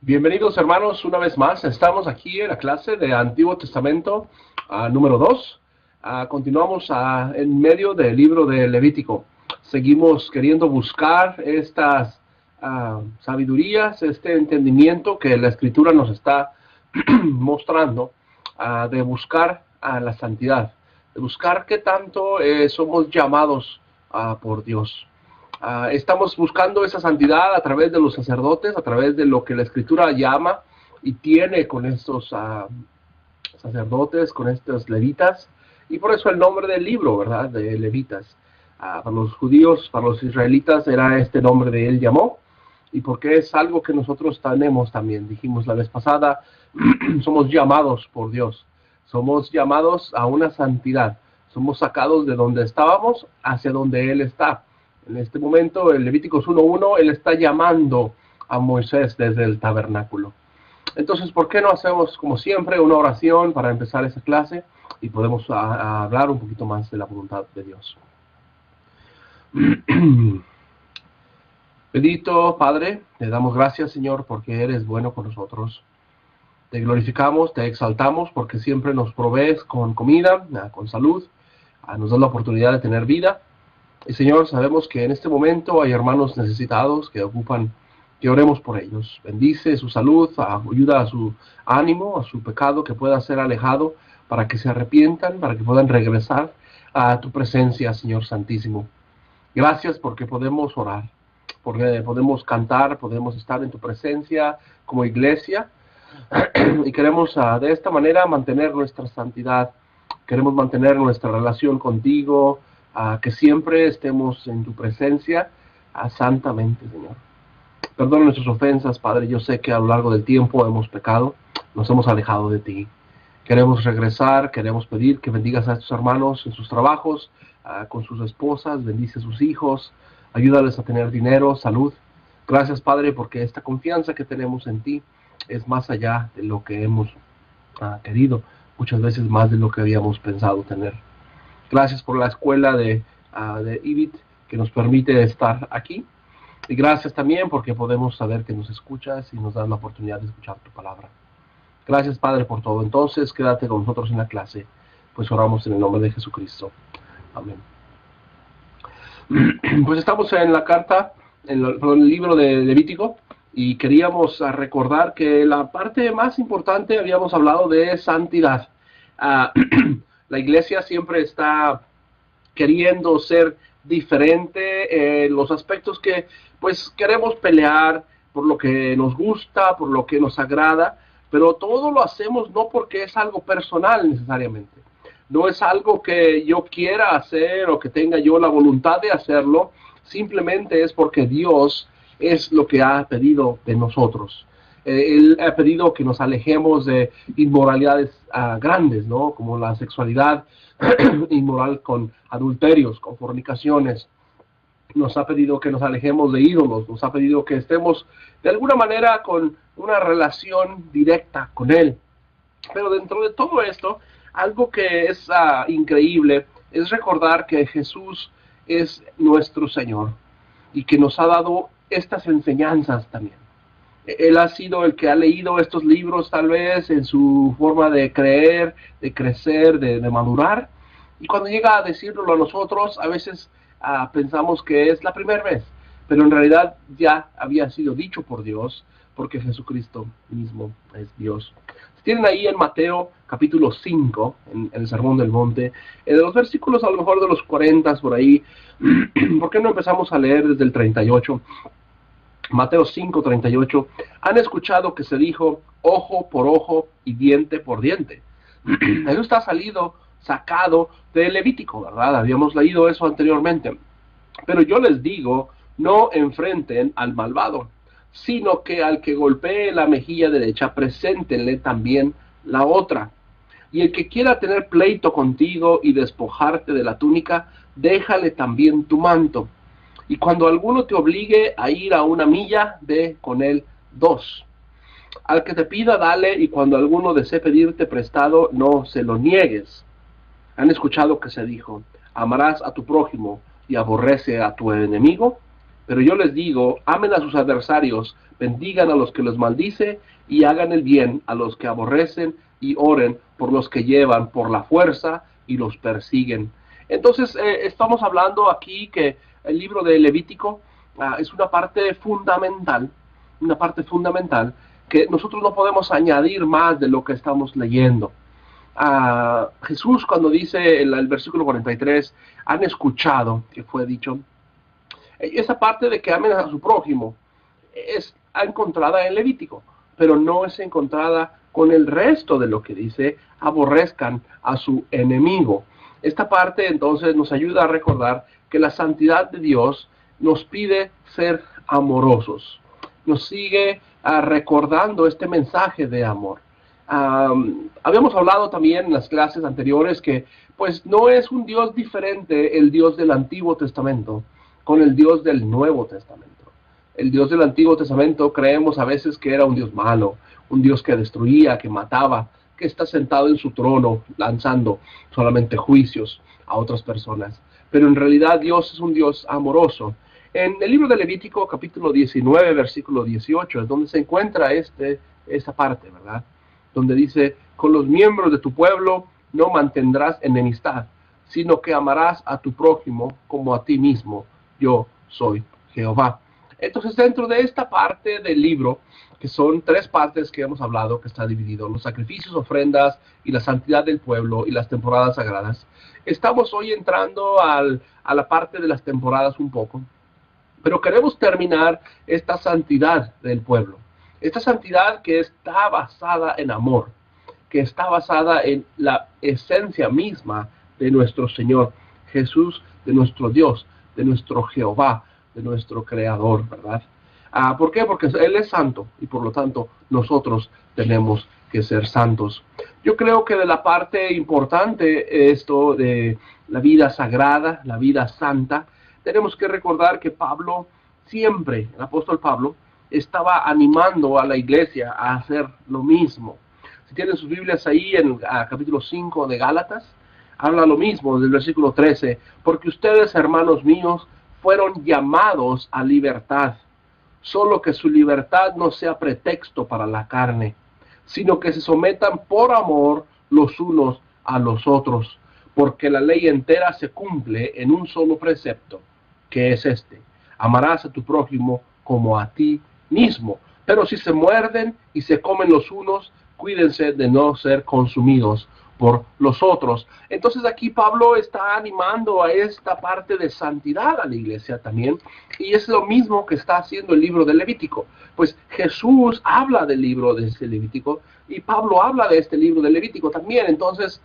Bienvenidos hermanos, una vez más. Estamos aquí en la clase de Antiguo Testamento número 2. Continuamos en medio del libro de Levítico. Seguimos queriendo buscar estas sabidurías, este entendimiento que la Escritura nos está mostrando, de buscar la santidad, de buscar qué tanto somos llamados por Dios. Estamos buscando esa santidad a través de los sacerdotes, a través de lo que la Escritura llama y tiene con estos sacerdotes, con estos levitas, y por eso el nombre del libro, ¿verdad?, de levitas. Para los judíos, para los israelitas, era este nombre de él llamó, y porque es algo que nosotros tenemos también. Dijimos la vez pasada, somos llamados por Dios, somos llamados a una santidad, somos sacados de donde estábamos hacia donde Él está. En este momento, en Levíticos 1:1, Él está llamando a Moisés desde el tabernáculo. Entonces, ¿por qué no hacemos, como siempre, una oración para empezar esa clase y podemos hablar un poquito más de la voluntad de Dios? Bendito Padre, te damos gracias, Señor, porque eres bueno con nosotros. Te glorificamos, te exaltamos, porque siempre nos provees con comida, con salud, nos das la oportunidad de tener vida. Y Señor, sabemos que en este momento hay hermanos necesitados que ocupan que oremos por ellos. Bendice su salud, ayuda a su ánimo, a su pecado que pueda ser alejado, para que se arrepientan, para que puedan regresar a tu presencia, Señor Santísimo. Gracias porque podemos orar, porque podemos cantar, podemos estar en tu presencia como iglesia, y queremos de esta manera mantener nuestra santidad, queremos mantener nuestra relación contigo, que siempre estemos en tu presencia, santamente, Señor. Perdona nuestras ofensas, Padre. Yo sé que a lo largo del tiempo hemos pecado, nos hemos alejado de ti. Queremos regresar, queremos pedir que bendigas a estos hermanos en sus trabajos, con sus esposas, bendice a sus hijos, ayúdales a tener dinero, salud. Gracias, Padre, porque esta confianza que tenemos en ti es más allá de lo que hemos querido, muchas veces más de lo que habíamos pensado tener. Gracias por la escuela de IBIT que nos permite estar aquí. Y gracias también porque podemos saber que nos escuchas y nos das la oportunidad de escuchar tu palabra. Gracias, Padre, por todo. Entonces, quédate con nosotros en la clase, pues oramos en el nombre de Jesucristo. Amén. Pues estamos en la carta, en el libro de Levítico, y queríamos recordar que la parte más importante habíamos hablado de santidad. La iglesia siempre está queriendo ser diferente en los aspectos que pues queremos pelear por lo que nos gusta, por lo que nos agrada, pero todo lo hacemos no porque es algo personal necesariamente. No es algo que yo quiera hacer o que tenga yo la voluntad de hacerlo, simplemente es porque Dios es lo que ha pedido de nosotros. Él ha pedido que nos alejemos de inmoralidades grandes, ¿no? Como la sexualidad inmoral con adulterios, con fornicaciones. Nos ha pedido que nos alejemos de ídolos, nos ha pedido que estemos de alguna manera con una relación directa con Él. Pero dentro de todo esto, algo que es increíble es recordar que Jesús es nuestro Señor y que nos ha dado estas enseñanzas también. Él ha sido el que ha leído estos libros tal vez en su forma de creer, de crecer, de madurar. Y cuando llega a decirlo a nosotros, a veces pensamos que es la primera vez. Pero en realidad ya había sido dicho por Dios, porque Jesucristo mismo es Dios. Tienen ahí en Mateo capítulo 5, en el Sermón del Monte, de los versículos a lo mejor de los 40 por ahí. ¿Por qué no empezamos a leer desde el 38? Mateo 5:38, han escuchado que se dijo ojo por ojo y diente por diente. Eso está sacado del Levítico, ¿verdad? Habíamos leído eso anteriormente. Pero yo les digo, no enfrenten al malvado, sino que al que golpee la mejilla derecha, preséntenle también la otra. Y el que quiera tener pleito contigo y despojarte de la túnica, déjale también tu manto. Y cuando alguno te obligue a ir a 1 milla, ve con él 2. Al que te pida, dale, y cuando alguno desee pedirte prestado, no se lo niegues. Han escuchado que se dijo, amarás a tu prójimo y aborrece a tu enemigo. Pero yo les digo, amen a sus adversarios, bendigan a los que los maldice y hagan el bien a los que aborrecen y oren por los que llevan por la fuerza y los persiguen. Entonces, estamos hablando aquí que el libro de Levítico es una parte fundamental que nosotros no podemos añadir más de lo que estamos leyendo. Jesús, cuando dice en el versículo 43, han escuchado que fue dicho, esa parte de que amen a su prójimo es encontrada en Levítico, pero no es encontrada con el resto de lo que dice, aborrezcan a su enemigo. Esta parte entonces nos ayuda a recordar que la santidad de Dios nos pide ser amorosos. Nos sigue recordando este mensaje de amor. Habíamos hablado también en las clases anteriores que pues no es un Dios diferente el Dios del Antiguo Testamento con el Dios del Nuevo Testamento. El Dios del Antiguo Testamento creemos a veces que era un Dios malo, un Dios que destruía, que mataba, que está sentado en su trono lanzando solamente juicios a otras personas. Pero en realidad Dios es un Dios amoroso. En el libro de Levítico, capítulo 19, versículo 18, es donde se encuentra esta parte, ¿verdad? Donde dice, con los miembros de tu pueblo no mantendrás enemistad, sino que amarás a tu prójimo como a ti mismo. Yo soy Jehová. Entonces, dentro de esta parte del libro, que son 3 partes que hemos hablado, que está dividido, los sacrificios, ofrendas y la santidad del pueblo y las temporadas sagradas, estamos hoy entrando a la parte de las temporadas un poco, pero queremos terminar esta santidad del pueblo, esta santidad que está basada en amor, que está basada en la esencia misma de nuestro Señor Jesús, de nuestro Dios, de nuestro Jehová, de nuestro Creador, ¿verdad? ¿Por qué? Porque Él es santo y por lo tanto nosotros tenemos que ser santos. Yo creo que de la parte importante esto de la vida sagrada, la vida santa, tenemos que recordar que Pablo siempre, el apóstol Pablo, estaba animando a la iglesia a hacer lo mismo. Si tienen sus Biblias ahí en capítulo 5 de Gálatas, habla lo mismo del versículo 13, porque ustedes, hermanos míos, fueron llamados a libertad, solo que su libertad no sea pretexto para la carne, sino que se sometan por amor los unos a los otros, porque la ley entera se cumple en un solo precepto, que es este: amarás a tu prójimo como a ti mismo. Pero si se muerden y se comen los unos, cuídense de no ser consumidos por los otros. Entonces aquí Pablo está animando a esta parte de santidad a la iglesia también, y es lo mismo que está haciendo el libro de Levítico. Pues Jesús habla del libro de este Levítico y Pablo habla de este libro de Levítico también. Entonces,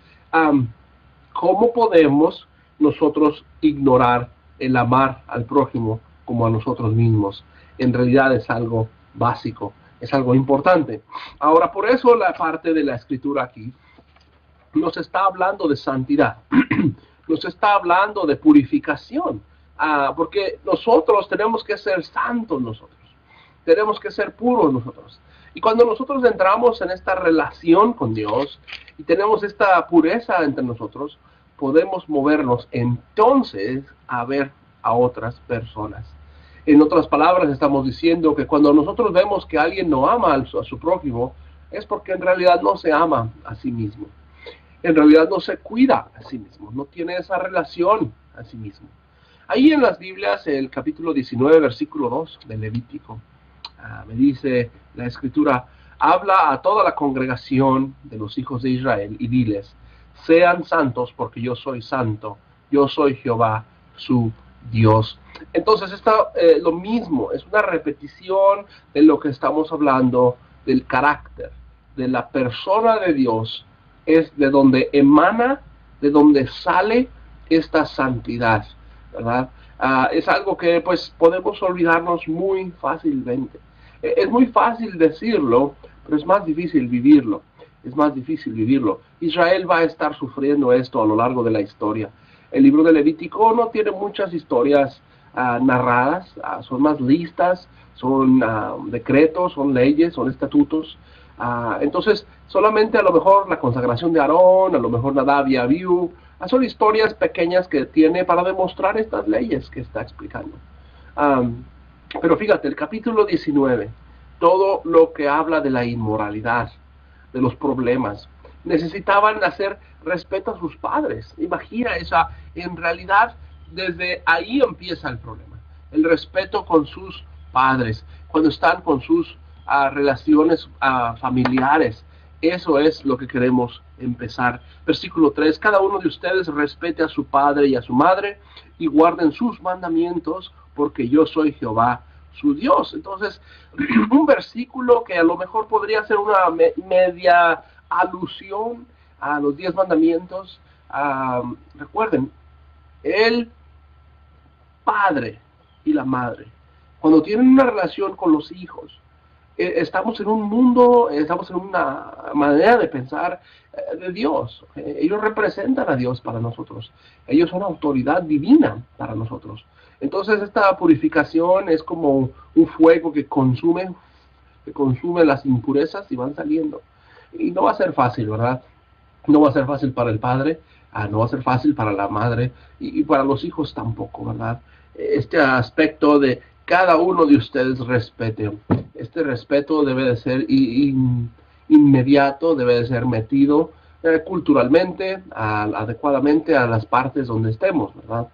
¿cómo podemos nosotros ignorar el amar al prójimo como a nosotros mismos? En realidad es algo básico, es algo importante. Ahora, por eso la parte de la escritura aquí nos está hablando de santidad, nos está hablando de purificación, porque nosotros tenemos que ser santos nosotros, tenemos que ser puros nosotros. Y cuando nosotros entramos en esta relación con Dios y tenemos esta pureza entre nosotros, podemos movernos entonces a ver a otras personas. En otras palabras, estamos diciendo que cuando nosotros vemos que alguien no ama a su prójimo, es porque en realidad no se ama a sí mismo. En realidad no se cuida a sí mismo, no tiene esa relación a sí mismo. Ahí en las Biblias, el capítulo 19, versículo 2 de Levítico, me dice la escritura: habla a toda la congregación de los hijos de Israel y diles, sean santos porque yo soy santo, yo soy Jehová, su Dios. Entonces está lo mismo, es una repetición de lo que estamos hablando del carácter, de la persona de Dios. Es de donde emana, de donde sale esta santidad, ¿verdad? Es algo que pues podemos olvidarnos muy fácilmente. Es muy fácil decirlo, pero es más difícil vivirlo. Es más difícil vivirlo. Israel va a estar sufriendo esto a lo largo de la historia. El libro de Levítico no tiene muchas historias narradas, son más listas, son decretos, son leyes, son estatutos. Entonces, solamente a lo mejor la consagración de Aarón, a lo mejor Nadab y Abiú, Son historias pequeñas que tiene para demostrar estas leyes que está explicando. Pero fíjate, el capítulo 19, todo lo que habla de la inmoralidad, de los problemas, necesitaban hacer respeto a sus padres. Imagina esa, en realidad, desde ahí empieza el problema. El respeto con sus padres, cuando están con sus relaciones familiares. Eso es lo que queremos empezar. Versículo 3, cada uno de ustedes respete a su padre y a su madre y guarden sus mandamientos, porque yo soy Jehová, su Dios. Entonces, un versículo que a lo mejor podría ser una media alusión a los 10 mandamientos. Recuerden, el padre y la madre, cuando tienen una relación con los hijos, estamos en un mundo, estamos en una manera de pensar de Dios. Ellos representan a Dios para nosotros. Ellos son autoridad divina para nosotros. Entonces esta purificación es como un fuego que consume las impurezas y van saliendo. Y no va a ser fácil, ¿verdad? No va a ser fácil para el padre, no va a ser fácil para la madre y para los hijos tampoco, ¿verdad? Este aspecto de cada uno de ustedes respete. Este respeto debe de ser inmediato, debe de ser metido culturalmente, adecuadamente a las partes donde estemos, ¿verdad?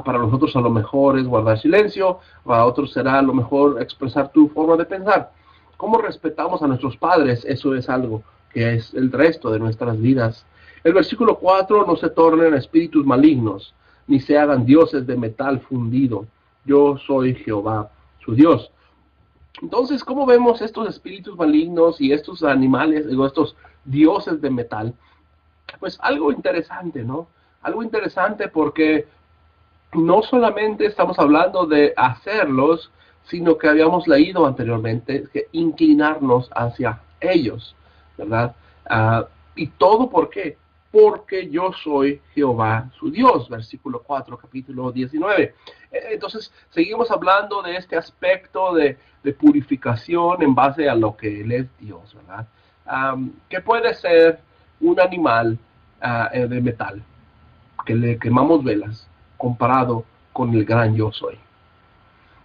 Para nosotros a lo mejor es guardar silencio, para otros será a lo mejor expresar tu forma de pensar. ¿Cómo respetamos a nuestros padres? Eso es algo que es el resto de nuestras vidas. El versículo 4, no se tornen espíritus malignos, ni se hagan dioses de metal fundido. Yo soy Jehová, su Dios. Entonces, ¿cómo vemos estos espíritus malignos y estos animales, estos dioses de metal? Pues algo interesante, ¿no? Algo interesante porque no solamente estamos hablando de hacerlos, sino que habíamos leído anteriormente que inclinarnos hacia ellos, ¿verdad? ¿Y todo por qué? Porque yo soy Jehová su Dios, versículo 4, capítulo 19. Entonces, seguimos hablando de este aspecto de purificación en base a lo que Él es Dios, ¿verdad? ¿Qué puede ser un animal de metal que le quemamos velas comparado con el gran yo soy?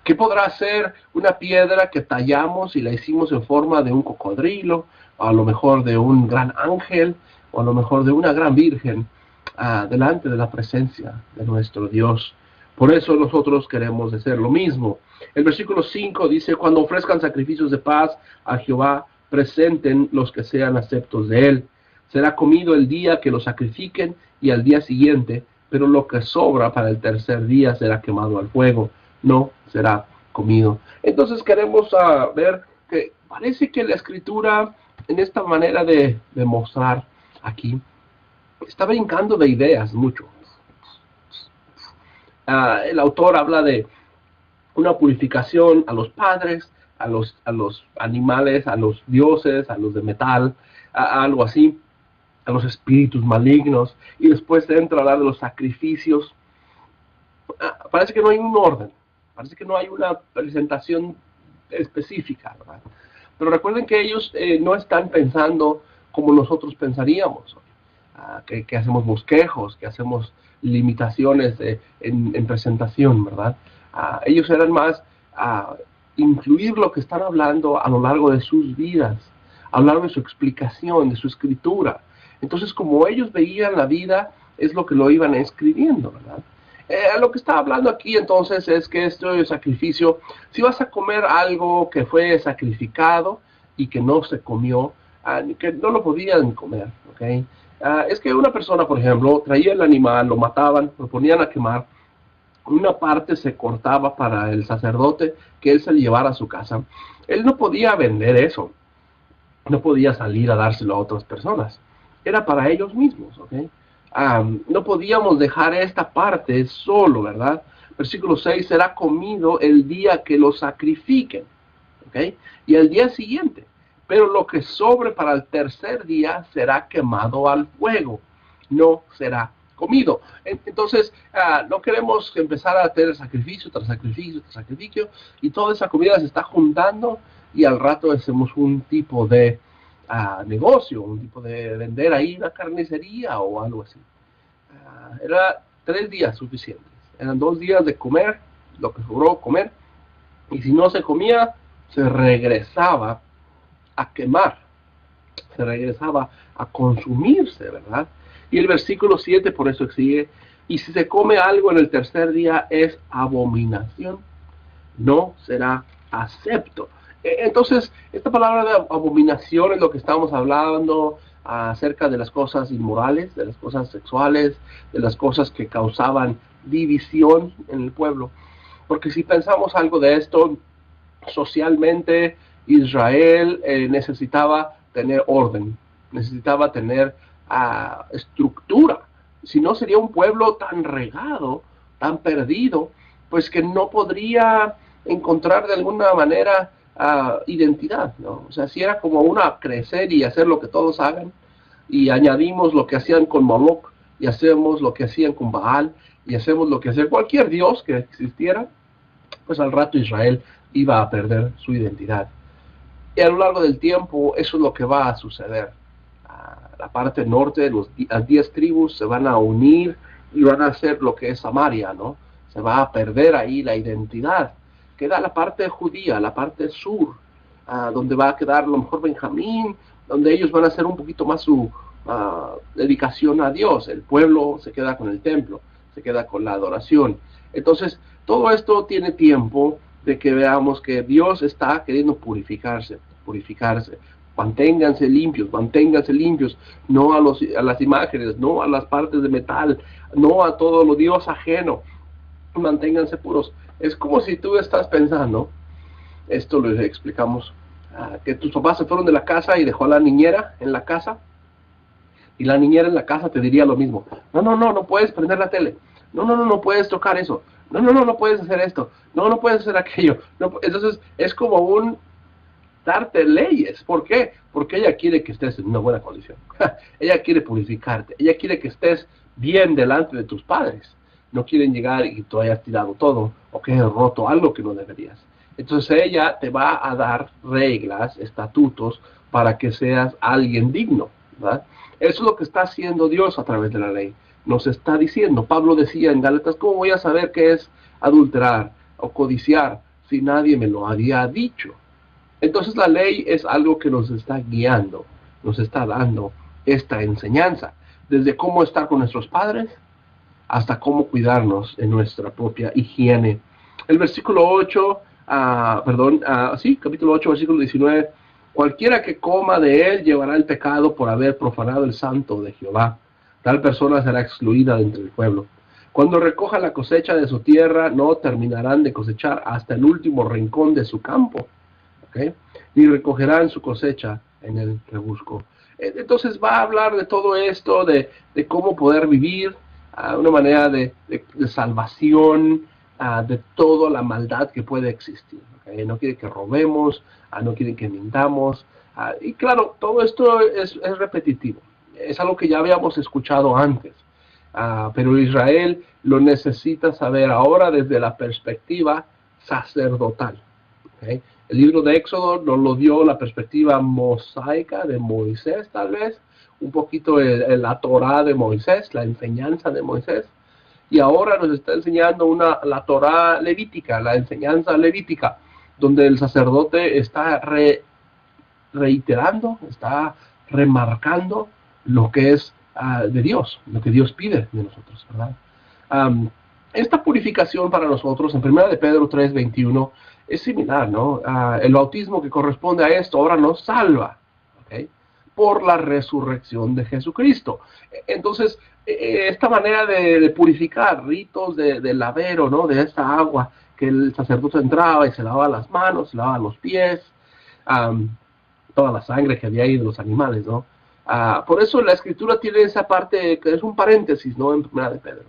¿Qué podrá ser una piedra que tallamos y la hicimos en forma de un cocodrilo, o a lo mejor de un gran ángel, o a lo mejor de una gran virgen, delante de la presencia de nuestro Dios? Por eso nosotros queremos hacer lo mismo. El versículo 5 dice, cuando ofrezcan sacrificios de paz a Jehová, presenten los que sean aceptos de él. Será comido el día que lo sacrifiquen y al día siguiente, pero lo que sobra para el tercer día será quemado al fuego, no será comido. Entonces queremos ver que parece que la escritura, en esta manera de mostrar aquí, está brincando de ideas mucho. El autor habla de una purificación a los padres, a los animales, a los dioses, a los de metal, algo así, a los espíritus malignos, y después entra a hablar de los sacrificios. Parece que no hay un orden, parece que no hay una presentación específica, ¿verdad? Pero recuerden que ellos no están pensando como nosotros pensaríamos, que hacemos bosquejos, que hacemos limitaciones en presentación, ¿verdad? Ellos eran más incluir lo que están hablando a lo largo de sus vidas, a lo largo de su explicación, de su escritura. Entonces, como ellos veían la vida, es lo que lo iban escribiendo, ¿verdad? Lo que está hablando aquí entonces es que este sacrificio, si vas a comer algo que fue sacrificado y que no se comió, que no lo podían comer, ¿ok? Es que una persona, por ejemplo, traía el animal, lo mataban, lo ponían a quemar, una parte se cortaba para el sacerdote que él se lo llevara a su casa. Él no podía vender eso, no podía salir a dárselo a otras personas, era para ellos mismos, ¿ok? No podíamos dejar esta parte solo, ¿verdad? Versículo 6, será comido el día que lo sacrifiquen, ¿ok? Y el día siguiente, pero lo que sobre para el tercer día será quemado al fuego, no será comido. Entonces, no queremos empezar a hacer sacrificio tras sacrificio tras sacrificio, y toda esa comida se está juntando, y al rato hacemos un tipo de negocio, un tipo de vender ahí una carnicería o algo así. Era 3 días suficientes. Eran 2 días de comer, lo que sobró comer, y si no se comía, se regresaba a quemar, se regresaba a consumirse, ¿verdad? Y el versículo 7 por eso sigue, y si se come algo en el tercer día es abominación, no será acepto. Entonces, esta palabra de abominación es lo que estamos hablando acerca de las cosas inmorales, de las cosas sexuales, de las cosas que causaban división en el pueblo. Porque si pensamos algo de esto, socialmente Israel necesitaba tener orden, necesitaba tener estructura. Si no, sería un pueblo tan regado, tan perdido, pues que no podría encontrar de alguna manera identidad, ¿no? O sea, si era como una crecer y hacer lo que todos hagan, y añadimos lo que hacían con Moloch, y hacemos lo que hacían con Baal, y hacemos lo que hacía cualquier dios que existiera, pues al rato Israel iba a perder su identidad. Y a lo largo del tiempo eso es lo que va a suceder. La parte norte, las 10 tribus se van a unir y van a hacer lo que es Samaria, ¿no? Se va a perder ahí la identidad. Queda la parte judía, la parte sur, donde va a quedar a lo mejor Benjamín, donde ellos van a hacer un poquito más su dedicación a Dios. El pueblo se queda con el templo, se queda con la adoración. Entonces, todo esto tiene tiempo de que veamos que Dios está queriendo purificarse. Manténganse limpios, no a las imágenes, no a las partes de metal, no a todo lo Dios ajeno. Manténganse puros. Es como si tú estás pensando, esto lo explicamos, que tus papás se fueron de la casa y dejó a la niñera en la casa, y la niñera en la casa te diría lo mismo. No puedes prender la tele. No puedes tocar eso. No puedes hacer esto. No puedes hacer aquello. Entonces, es como darte leyes. ¿Por qué? Porque ella quiere que estés en una buena condición. Ella quiere purificarte. Ella quiere que estés bien delante de tus padres. No quieren llegar y tú hayas tirado todo o que hayas roto algo que no deberías. Entonces ella te va a dar reglas, estatutos, para que seas alguien digno, ¿verdad? Eso es lo que está haciendo Dios a través de la ley. Nos está diciendo, Pablo decía en Gálatas, ¿cómo voy a saber qué es adulterar o codiciar si nadie me lo había dicho? Entonces la ley es algo que nos está guiando, nos está dando esta enseñanza, desde cómo estar con nuestros padres hasta cómo cuidarnos en nuestra propia higiene. El versículo 8, capítulo 8, versículo 19, cualquiera que coma de él llevará el pecado por haber profanado el santo de Jehová. Tal persona será excluida de entre el pueblo. Cuando recoja la cosecha de su tierra, no terminarán de cosechar hasta el último rincón de su campo. ¿Okay? Ni recogerán su cosecha en el rebusco. Entonces va a hablar de todo esto, de cómo poder vivir, una manera de salvación, de toda la maldad que puede existir. ¿Okay? No quiere que robemos, no quiere que mintamos. Y claro, todo esto es repetitivo. Es algo que ya habíamos escuchado antes. Pero Israel lo necesita saber ahora desde la perspectiva sacerdotal. ¿Okay? El libro de Éxodo nos lo dio la perspectiva mosaica de Moisés, tal vez, un poquito la Torá de Moisés, la enseñanza de Moisés, y ahora nos está enseñando la Torá levítica, la enseñanza levítica, donde el sacerdote está reiterando, está remarcando lo que es de Dios, lo que Dios pide de nosotros, ¿verdad? Esta purificación para nosotros, en 1 de Pedro 3:21, es similar, ¿no? El bautismo que corresponde a esto ahora nos salva, ¿okay? Por la resurrección de Jesucristo. Entonces, esta manera de purificar, ritos de lavero, ¿no? De esta agua que el sacerdote entraba y se lavaba las manos, se lavaba los pies, toda la sangre que había ahí de los animales, ¿no? Por eso la Escritura tiene esa parte que es un paréntesis, ¿no? En 1 de Pedro.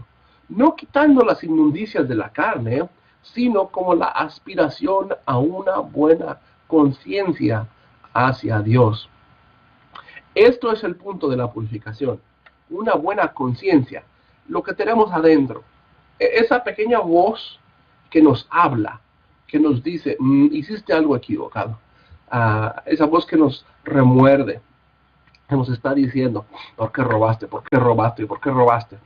No quitando las inmundicias de la carne, sino como la aspiración a una buena conciencia hacia Dios. Esto es el punto de la purificación, una buena conciencia, lo que tenemos adentro, esa pequeña voz que nos habla, que nos dice, hiciste algo equivocado, esa voz que nos remuerde, nos está diciendo, ¿por qué robaste? ¿Por qué robaste? ¿Por qué robaste?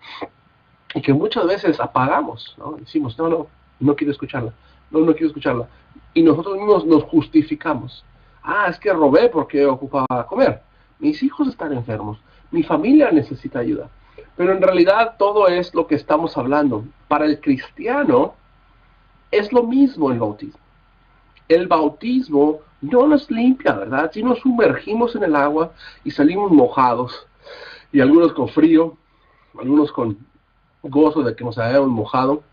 Y que muchas veces apagamos, ¿no? Decimos, no quiero escucharla, no quiero escucharla. Y nosotros mismos nos justificamos. Es que robé porque ocupaba comer. Mis hijos están enfermos. Mi familia necesita ayuda. Pero en realidad todo es lo que estamos hablando. Para el cristiano es lo mismo el bautismo. El bautismo no nos limpia, ¿verdad? Si nos sumergimos en el agua y salimos mojados, y algunos con frío, algunos con gozo de que nos hayamos mojado,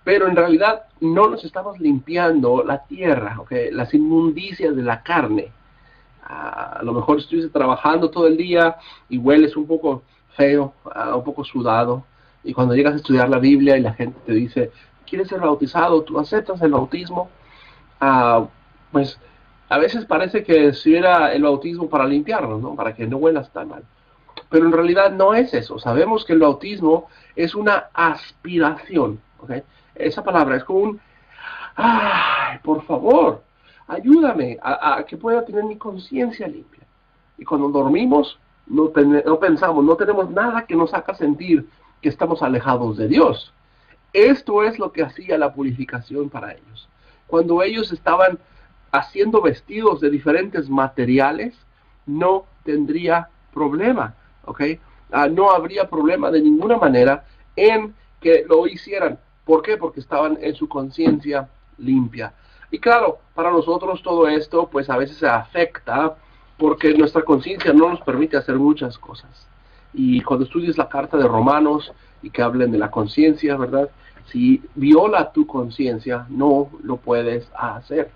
pero en realidad no nos estamos limpiando la tierra, ¿okay? Las inmundicias de la carne. A lo mejor estuviste trabajando todo el día y hueles un poco feo, un poco sudado, y cuando llegas a estudiar la Biblia y la gente te dice, ¿quieres ser bautizado? ¿Tú aceptas el bautismo? Pues a veces parece que si era el bautismo para limpiarnos, ¿no? Para que no huelas tan mal. Pero en realidad no es eso. Sabemos que el bautismo es una aspiración, ¿okay? Esa palabra es como un, por favor, ayúdame a que pueda tener mi conciencia limpia. Y cuando dormimos, no pensamos, no tenemos nada que nos haga sentir que estamos alejados de Dios. Esto es lo que hacía la purificación para ellos. Cuando ellos estaban haciendo vestidos de diferentes materiales, no tendría problema, ¿ok? No habría problema de ninguna manera en que lo hicieran. ¿Por qué? Porque estaban en su conciencia limpia. Y claro, para nosotros todo esto, pues a veces se afecta porque nuestra conciencia no nos permite hacer muchas cosas. Y cuando estudies la carta de Romanos y que hablen de la conciencia, ¿verdad? Si viola tu conciencia, no lo puedes hacer.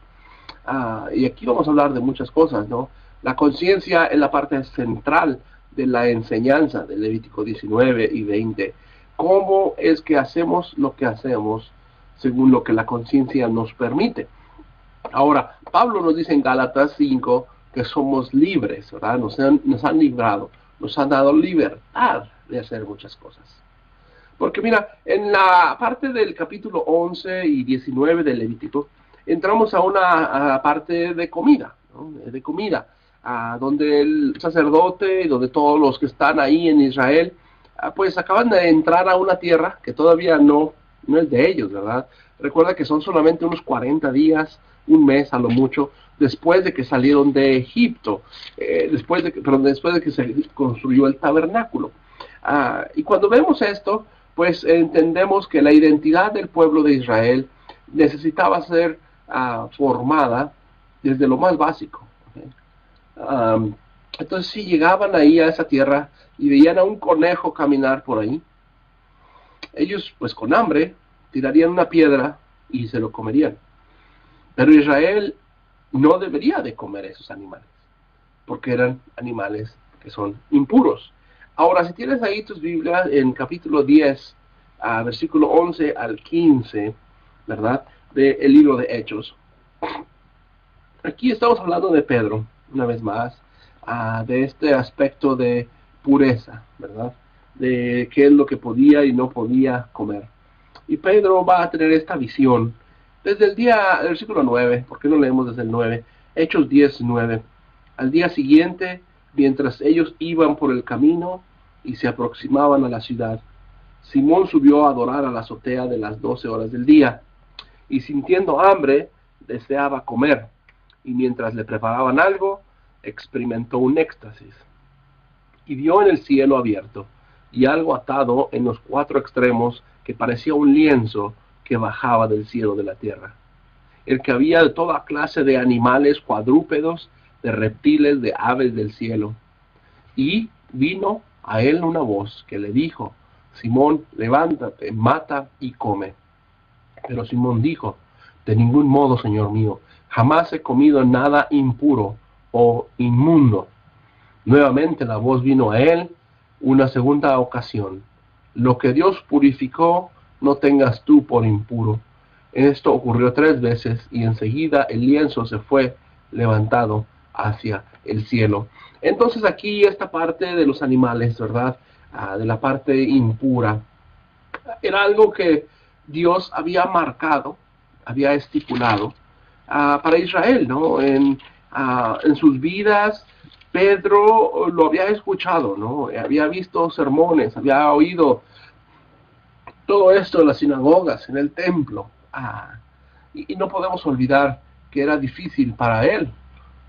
Y aquí vamos a hablar de muchas cosas, ¿no? La conciencia es la parte central de la enseñanza de Levítico 19 y 20. ¿Cómo es que hacemos lo que hacemos según lo que la conciencia nos permite? Ahora, Pablo nos dice en Gálatas 5 que somos libres, ¿verdad? Nos han librado, nos han dado libertad de hacer muchas cosas. Porque mira, en la parte del capítulo 11 y 19 del Levítico, entramos a una parte de comida, ¿no? De comida, donde el sacerdote y donde todos los que están ahí en Israel, pues acaban de entrar a una tierra que todavía no es de ellos, ¿verdad? Recuerda que son solamente unos 40 días, un mes a lo mucho, después de que salieron de Egipto, después de que se construyó el tabernáculo. Y cuando vemos esto, pues entendemos que la identidad del pueblo de Israel necesitaba ser formada desde lo más básico. ¿Okay? Entonces, si llegaban ahí a esa tierra y veían a un conejo caminar por ahí, ellos, pues con hambre, tirarían una piedra y se lo comerían. Pero Israel no debería de comer esos animales, porque eran animales que son impuros. Ahora, si tienes ahí tus Biblias en capítulo 10, versículo 11 al 15, ¿verdad? Del libro de Hechos. Aquí estamos hablando de Pedro, una vez más, de este aspecto de pureza, ¿verdad? De qué es lo que podía y no podía comer. Y Pedro va a tener esta visión desde el versículo 9, ¿por qué no leemos desde el 9? Hechos 10, 9. Al día siguiente, mientras ellos iban por el camino y se aproximaban a la ciudad, Simón subió a adorar a la azotea de las 12 horas del día, y sintiendo hambre, deseaba comer, y mientras le preparaban algo, experimentó un éxtasis, y vio en el cielo abierto, y algo atado en los 4 extremos, que parecía un lienzo que bajaba del cielo de la tierra, el que había de toda clase de animales cuadrúpedos, de reptiles, de aves del cielo. Y vino a él una voz que le dijo, Simón, levántate, mata y come. Pero Simón dijo, de ningún modo, Señor mío, jamás he comido nada impuro o inmundo. Nuevamente la voz vino a él una segunda ocasión. Lo que Dios purificó, no tengas tú por impuro. Esto ocurrió 3 veces y enseguida el lienzo se fue levantado hacia el cielo. Entonces aquí esta parte de los animales, ¿verdad? De la parte impura, era algo que Dios había marcado, había estipulado para Israel, ¿no? En sus vidas, Pedro lo había escuchado, ¿no? Había visto sermones, había oído todo esto en las sinagogas, en el templo. Y no podemos olvidar que era difícil para él.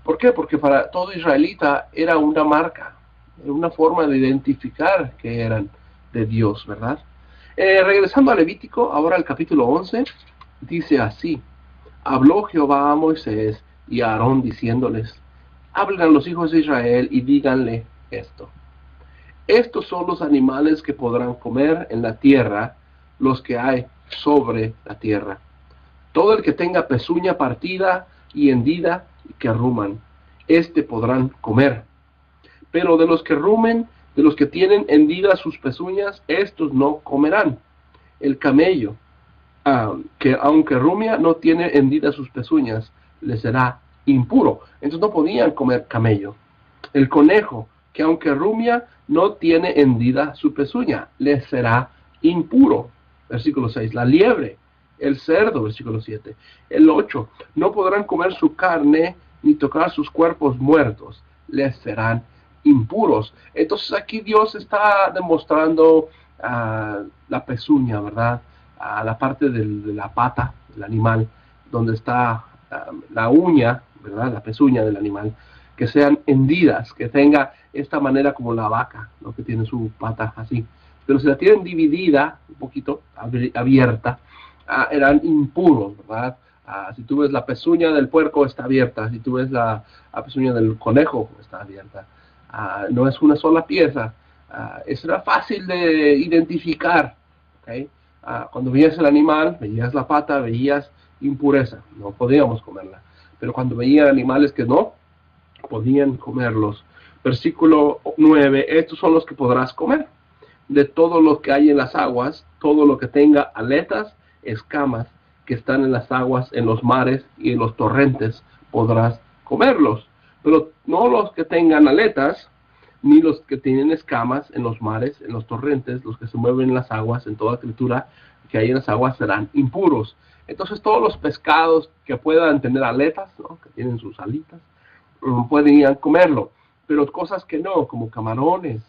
¿Por qué? Porque para todo israelita era una marca, era una forma de identificar que eran de Dios, ¿verdad? Regresando a Levítico, ahora al capítulo 11, dice así: habló Jehová a Moisés y a Aarón diciéndoles: hablen a los hijos de Israel y díganle esto. Estos son los animales que podrán comer en la tierra, los que hay sobre la tierra. Todo el que tenga pezuña partida y hendida y que ruman, podrán comer. Pero de los que rumen, de los que tienen hendidas sus pezuñas, estos no comerán. El camello, que aunque rumia, no tiene hendidas sus pezuñas, le será impuro. Entonces no podían comer camello. El conejo, que aunque rumia, no tiene hendida su pezuña, le será impuro. Versículo 6. La liebre, el cerdo, versículo 7. El 8. No podrán comer su carne ni tocar sus cuerpos muertos, les serán impuros. Entonces aquí Dios está demostrando la pezuña, ¿verdad? La parte de la pata del animal, donde está la uña, ¿verdad? La pezuña del animal, que sean hendidas, que tenga esta manera como la vaca, ¿no? Que tiene su pata así. Pero si la tienen dividida, un poquito abierta, eran impuros, ¿verdad? Si tú ves la pezuña del puerco, está abierta. Si tú ves la pezuña del conejo, está abierta. No es una sola pieza. Eso era fácil de identificar, ¿okay? Cuando veías el animal, veías la pata, veías impureza, no podíamos comerla. Pero cuando veían animales que no, podían comerlos. Versículo 9, estos son los que podrás comer. De todo lo que hay en las aguas, todo lo que tenga aletas, escamas, que están en las aguas, en los mares y en los torrentes, podrás comerlos. Pero no los que tengan aletas, ni los que tienen escamas en los mares, en los torrentes, los que se mueven en las aguas, en toda criatura que hay en las aguas serán impuros. Entonces todos los pescados que puedan tener aletas, ¿no? Que tienen sus alitas, pueden comerlo. Pero cosas que no, como camarones,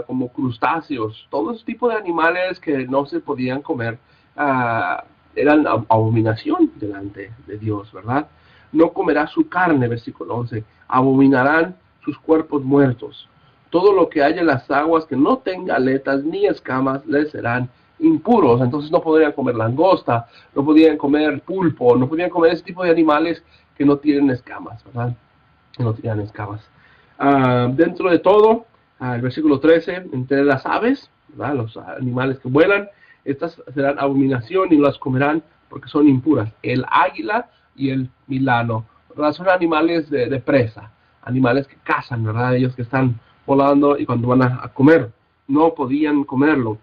como crustáceos, todo ese tipo de animales que no se podían comer, eran abominación delante de Dios, ¿verdad? No comerá su carne, versículo 11, abominarán sus cuerpos muertos. Todo lo que haya en las aguas que no tenga aletas ni escamas les serán impuros. Entonces no podrían comer langosta, no podían comer pulpo, no podían comer ese tipo de animales que no tienen escamas, ¿verdad? Que no tienen escamas. Dentro de todo, el versículo 13, entre las aves, ¿verdad? Los animales que vuelan, estas serán abominación y las comerán porque son impuras. El águila y el milano, ¿verdad? Son animales de presa, animales que cazan, ¿verdad? Ellos que están volando y cuando van a comer, no podían comerlo.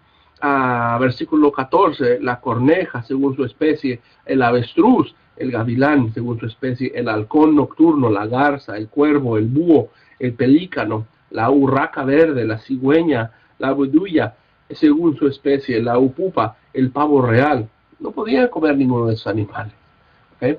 Versículo 14, la corneja según su especie, el avestruz, el gavilán según su especie, el halcón nocturno, la garza, el cuervo, el búho, el pelícano, la urraca verde, la cigüeña, la bedulla, según su especie, la upupa, el pavo real. No podían comer ninguno de esos animales, ¿okay?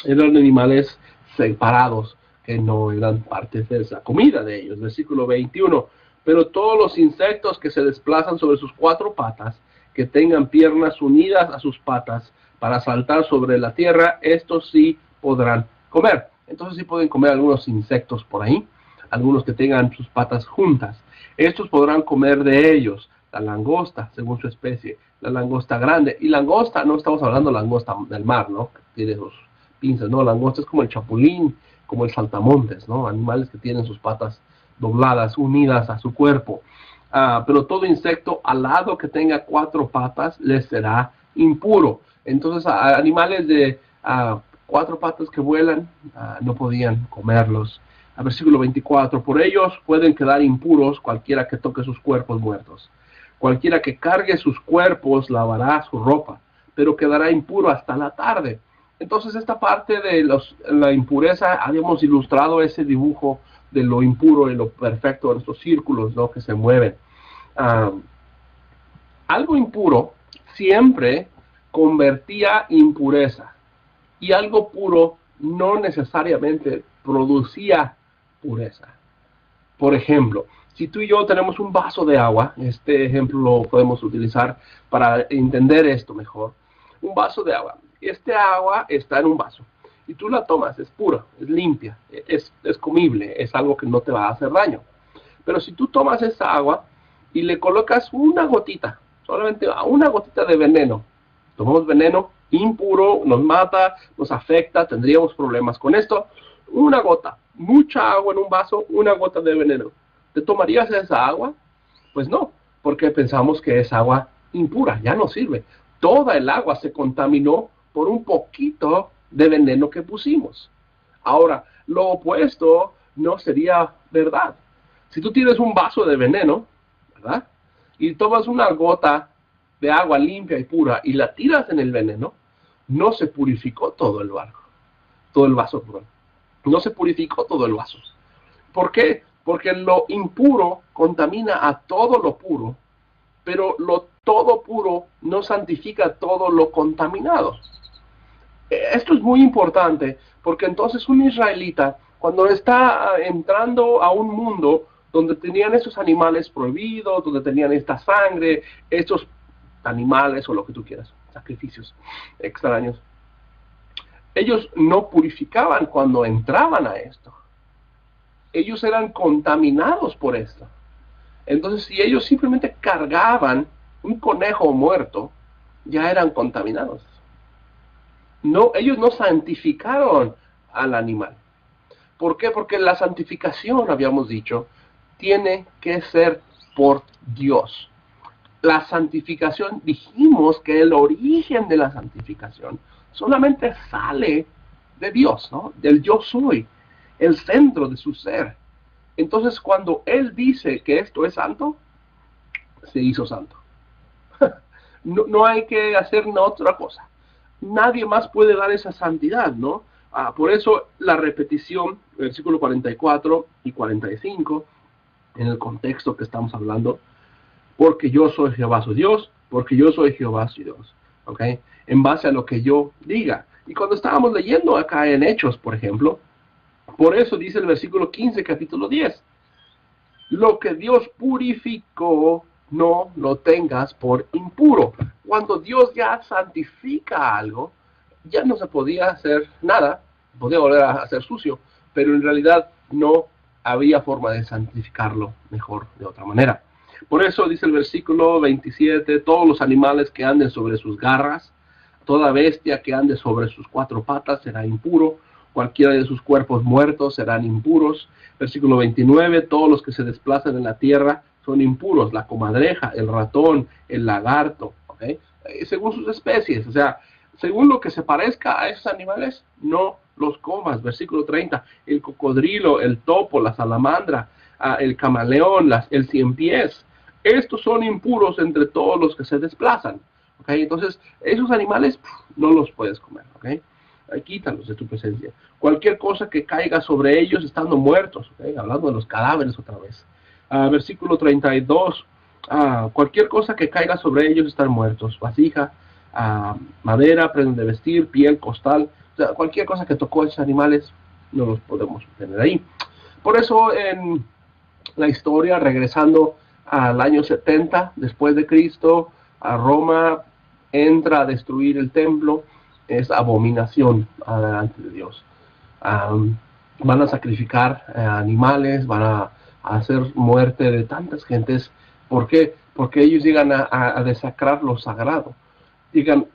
Eran animales separados que no eran parte de esa comida de ellos. Versículo 21. Pero todos los insectos que se desplazan sobre sus cuatro patas, que tengan piernas unidas a sus patas para saltar sobre la tierra, estos sí podrán comer. Entonces sí pueden comer algunos insectos por ahí, algunos que tengan sus patas juntas. Estos podrán comer de ellos. La langosta, según su especie, la langosta grande. Y langosta, no estamos hablando de langosta del mar, ¿no? Que tiene sus pinzas, no, langosta es como el chapulín, como el saltamontes, ¿no? Animales que tienen sus patas dobladas, unidas a su cuerpo. Pero todo insecto alado que tenga cuatro patas les será impuro. Entonces, animales de cuatro patas que vuelan no podían comerlos. Versículo 24, por ellos pueden quedar impuros cualquiera que toque sus cuerpos muertos. Cualquiera que cargue sus cuerpos lavará su ropa, pero quedará impuro hasta la tarde. Entonces esta parte de la impureza, habíamos ilustrado ese dibujo de lo impuro y lo perfecto, de estos círculos, ¿no? Que se mueven. Algo impuro siempre convertía impureza, y algo puro no necesariamente producía pureza. Por ejemplo, si tú y yo tenemos un vaso de agua, este ejemplo lo podemos utilizar para entender esto mejor. Un vaso de agua. Este agua está en un vaso y tú la tomas, es pura, es limpia, es comible, es algo que no te va a hacer daño. Pero si tú tomas esa agua y le colocas una gotita, solamente una gotita de veneno, tomamos veneno impuro, nos mata, nos afecta, tendríamos problemas con esto. Una gota, mucha agua en un vaso, una gota de veneno. ¿Te tomarías esa agua? Pues no, porque pensamos que es agua impura, ya no sirve. Toda el agua se contaminó por un poquito de veneno que pusimos. Ahora, lo opuesto no sería verdad. Si tú tienes un vaso de veneno, ¿verdad? Y tomas una gota de agua limpia y pura y la tiras en el veneno, no se purificó todo el vaso, perdón. No se purificó todo el vaso. ¿Por qué? Porque lo impuro contamina a todo lo puro, pero lo todo puro no santifica todo lo contaminado. Esto es muy importante, porque entonces un israelita, cuando está entrando a un mundo donde tenían esos animales prohibidos, donde tenían esta sangre, estos animales o lo que tú quieras, sacrificios extraños, ellos no purificaban cuando entraban a esto. Ellos eran contaminados por esto. Entonces, si ellos simplemente cargaban un conejo muerto, ya eran contaminados. No, ellos no santificaron al animal. ¿Por qué? Porque la santificación, habíamos dicho, tiene que ser por Dios. La santificación, dijimos que el origen de la santificación solamente sale de Dios, ¿no? Del yo soy, el centro de su ser. Entonces, cuando Él dice que esto es santo, se hizo santo. No hay que hacer otra cosa. Nadie más puede dar esa santidad, ¿no? Por eso la repetición, versículo 44 y 45, en el contexto que estamos hablando, porque yo soy Jehová su Dios, porque yo soy Jehová su Dios, ¿ok? En base a lo que yo diga. Y cuando estábamos leyendo acá en Hechos, por ejemplo, por eso dice el versículo 15, capítulo 10, lo que Dios purificó, no lo tengas por impuro. Cuando Dios ya santifica algo, ya no se podía hacer nada, podía volver a hacer sucio, pero en realidad no había forma de santificarlo mejor de otra manera. Por eso dice el versículo 27, todos los animales que anden sobre sus garras, toda bestia que ande sobre sus cuatro patas será impuro, cualquiera de sus cuerpos muertos serán impuros. Versículo 29, todos los que se desplazan en la tierra son impuros, la comadreja, el ratón, el lagarto, ¿okay? Según sus especies, o sea, según lo que se parezca a esos animales, no los comas. Versículo 30, el cocodrilo, el topo, la salamandra, el camaleón, el ciempiés, estos son impuros entre todos los que se desplazan. ¿Okay? Entonces, esos animales no los puedes comer. ¿Okay? Quítalos de tu presencia. Cualquier cosa que caiga sobre ellos estando muertos. ¿Okay? Hablando de los cadáveres otra vez. Versículo 32. Cualquier cosa que caiga sobre ellos están muertos. Vasija, madera, prenda de vestir, piel, costal. O sea, cualquier cosa que tocó a esos animales no los podemos tener ahí. Por eso en la historia, regresando al año 70 después de Cristo, a Roma entra a destruir el templo, es abominación delante de Dios. Van a sacrificar animales, van a hacer muerte de tantas gentes. ¿Por qué? Porque ellos llegan a desacrar lo sagrado. Llegan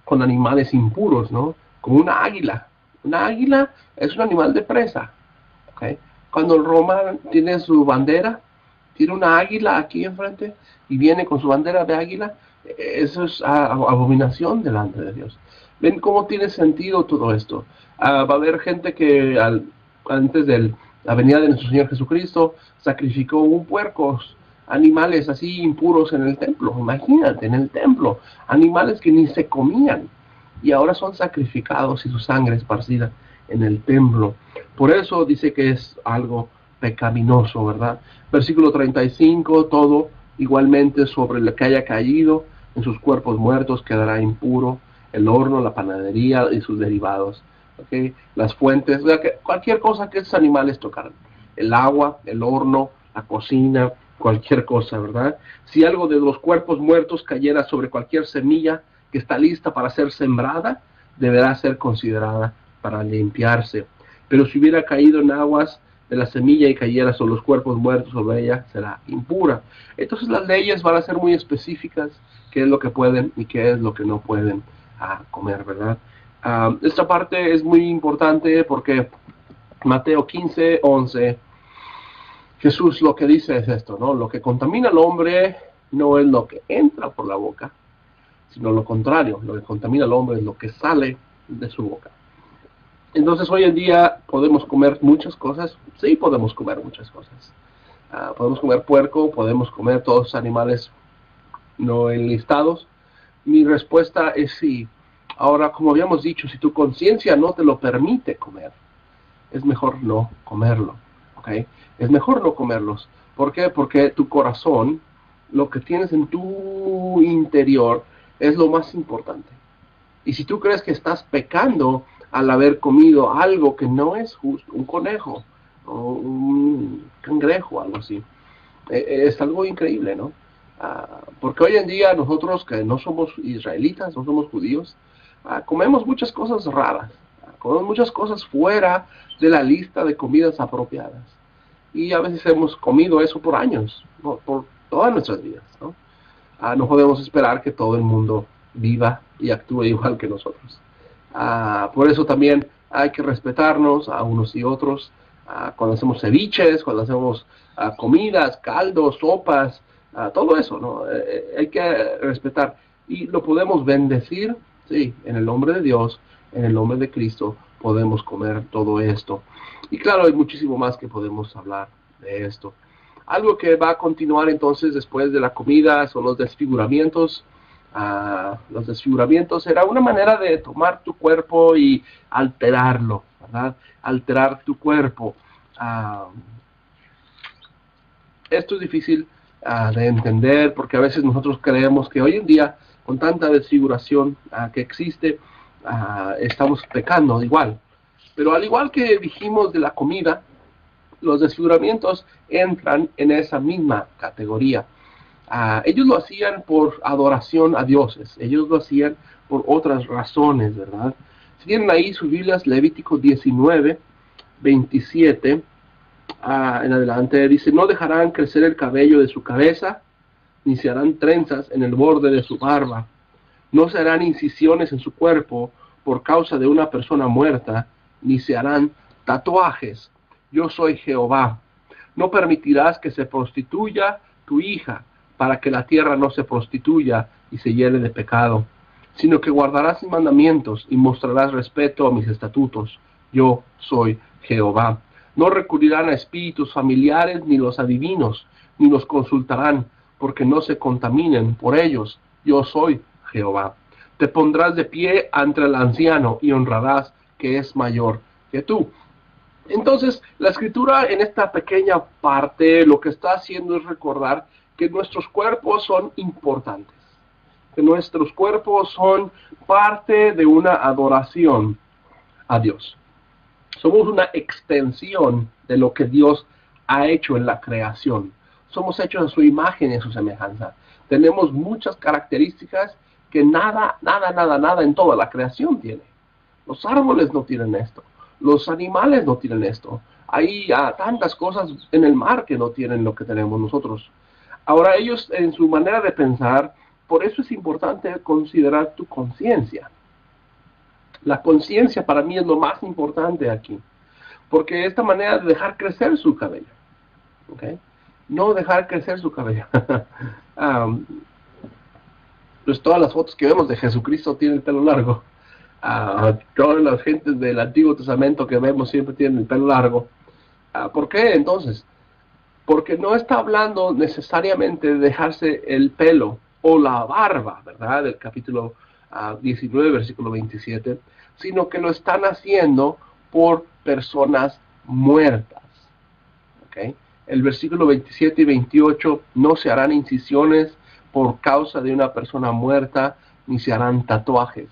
con animales impuros, ¿no? Como una águila. Una águila es un animal de presa. ¿Okay? Cuando Roma tiene su bandera, tiene una águila aquí enfrente y viene con su bandera de águila, eso es abominación delante de Dios. ¿Ven cómo tiene sentido todo esto? Va a haber gente que antes de la venida de nuestro Señor Jesucristo sacrificó un puercos, animales así impuros en el templo. Imagínate, en el templo, animales que ni se comían y ahora son sacrificados y su sangre esparcida en el templo. Por eso dice que es algo pecaminoso, ¿verdad? Versículo 35, todo igualmente sobre lo que haya caído en sus cuerpos muertos quedará impuro, el horno, la panadería y sus derivados, ¿okay? Las fuentes, o sea, que cualquier cosa que esos animales tocaran, el agua, el horno, la cocina, cualquier cosa, ¿verdad? Si algo de los cuerpos muertos cayera sobre cualquier semilla que está lista para ser sembrada, deberá ser considerada para limpiarse. Pero si hubiera caído en aguas de la semilla y cayera sobre los cuerpos muertos sobre ella, será impura. Entonces las leyes van a ser muy específicas, qué es lo que pueden y qué es lo que no pueden comer, ¿verdad? Esta parte es muy importante porque Mateo 15:11, Jesús lo que dice es esto, ¿no? Lo que contamina al hombre no es lo que entra por la boca, sino lo contrario. Lo que contamina al hombre es lo que sale de su boca. Entonces hoy en día podemos comer muchas cosas. Sí, podemos comer muchas cosas. Podemos comer puerco, podemos comer todos los animales no enlistados. Mi respuesta es sí. Ahora, como habíamos dicho, si tu conciencia no te lo permite comer, es mejor no comerlo, ¿ok? Es mejor no comerlos. ¿Por qué? Porque tu corazón, lo que tienes en tu interior, es lo más importante. Y si tú crees que estás pecando al haber comido algo que no es justo, un conejo o un cangrejo, algo así, es algo increíble, ¿no? Porque hoy en día nosotros que no somos israelitas, no somos judíos, comemos muchas cosas raras, comemos muchas cosas fuera de la lista de comidas apropiadas. Y a veces hemos comido eso por años, ¿no? Por todas nuestras vidas, ¿no? No podemos esperar que todo el mundo viva y actúe igual que nosotros. Por eso también hay que respetarnos a unos y otros. Cuando hacemos ceviches, cuando hacemos comidas, caldos, sopas, todo eso, ¿no? Hay que respetar. Y lo podemos bendecir, sí, en el nombre de Dios, en el nombre de Cristo, podemos comer todo esto. Y claro, hay muchísimo más que podemos hablar de esto. Algo que va a continuar entonces después de la comida son los desfiguramientos. Los desfiguramientos era una manera de tomar tu cuerpo y alterarlo, ¿verdad? Alterar tu cuerpo. Esto es difícil de entender porque a veces nosotros creemos que hoy en día, con tanta desfiguración que existe, estamos pecando igual. Pero al igual que dijimos de la comida, los desfiguramientos entran en esa misma categoría. Ellos lo hacían por adoración a dioses, ellos lo hacían por otras razones, ¿verdad? Si tienen ahí sus Biblias, Levítico 19:27 en adelante, dice: no dejarán crecer el cabello de su cabeza, ni se harán trenzas en el borde de su barba, no se harán incisiones en su cuerpo por causa de una persona muerta, ni se harán tatuajes. Yo soy Jehová. No permitirás que se prostituya tu hija, para que la tierra no se prostituya y se llene de pecado, sino que guardarás mis mandamientos y mostrarás respeto a mis estatutos. Yo soy Jehová. No recurrirán a espíritus familiares ni los adivinos, ni los consultarán, porque no se contaminen por ellos. Yo soy Jehová. Te pondrás de pie ante el anciano y honrarás, que es mayor que tú. Entonces, la escritura en esta pequeña parte lo que está haciendo es recordar que nuestros cuerpos son importantes, que nuestros cuerpos son parte de una adoración a Dios. Somos una extensión de lo que Dios ha hecho en la creación. Somos hechos a su imagen y a su semejanza. Tenemos muchas características que nada en toda la creación tiene. Los árboles no tienen esto. Los animales no tienen esto. Hay tantas cosas en el mar que no tienen lo que tenemos nosotros. Ahora ellos, en su manera de pensar, por eso es importante considerar tu conciencia. La conciencia para mí es lo más importante aquí. Porque esta manera de dejar crecer su cabello. ¿Okay? No dejar crecer su cabello. Pues todas las fotos que vemos de Jesucristo tienen el pelo largo. Todas las gentes del Antiguo Testamento que vemos siempre tienen el pelo largo. ¿Por qué entonces? Porque no está hablando necesariamente de dejarse el pelo o la barba, ¿verdad? Del capítulo 19, versículo 27, sino que lo están haciendo por personas muertas. ¿Okay? El versículo 27 y 28, no se harán incisiones por causa de una persona muerta, ni se harán tatuajes.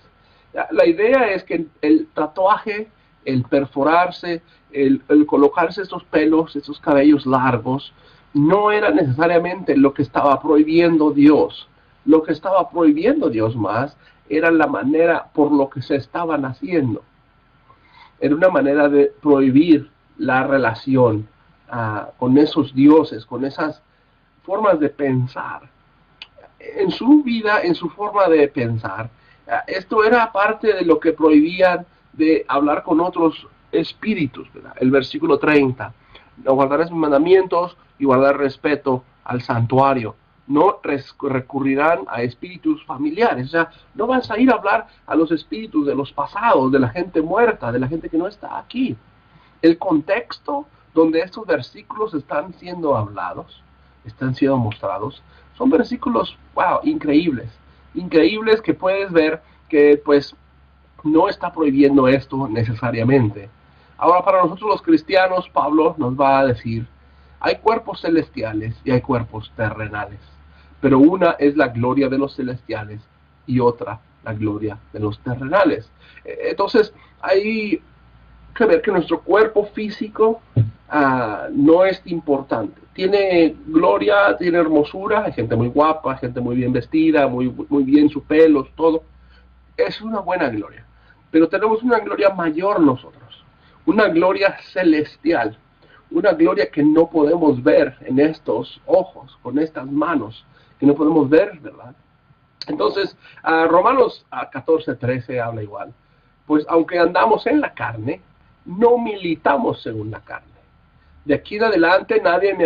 La idea es que el tatuaje, el perforarse, el colocarse estos pelos, estos cabellos largos, no era necesariamente lo que estaba prohibiendo Dios. Lo que estaba prohibiendo Dios más era la manera por lo que se estaban haciendo. Era una manera de prohibir la relación con esos dioses, con esas formas de pensar. En su vida, en su forma de pensar, esto era parte de lo que prohibían de hablar con otros espíritus, ¿verdad? El versículo 30, no guardarás mis mandamientos y guardar respeto al santuario. No recurrirán a espíritus familiares, o sea, no vas a ir a hablar a los espíritus de los pasados, de la gente muerta, de la gente que no está aquí. El contexto donde estos versículos están siendo hablados, están siendo mostrados, son versículos, wow, increíbles. Increíbles que puedes ver que pues no está prohibiendo esto necesariamente. Ahora, para nosotros los cristianos, Pablo nos va a decir, hay cuerpos celestiales y hay cuerpos terrenales, pero una es la gloria de los celestiales y otra la gloria de los terrenales. Entonces, hay que ver que nuestro cuerpo físico no es importante. Tiene gloria, tiene hermosura, hay gente muy guapa, gente muy bien vestida, muy bien su pelo, todo. Es una buena gloria. Pero tenemos una gloria mayor nosotros, una gloria celestial, una gloria que no podemos ver en estos ojos, con estas manos, que no podemos ver, ¿verdad? Entonces, Romanos 14:13 habla igual. Pues aunque andamos en la carne, no militamos según la carne. De aquí en adelante nadie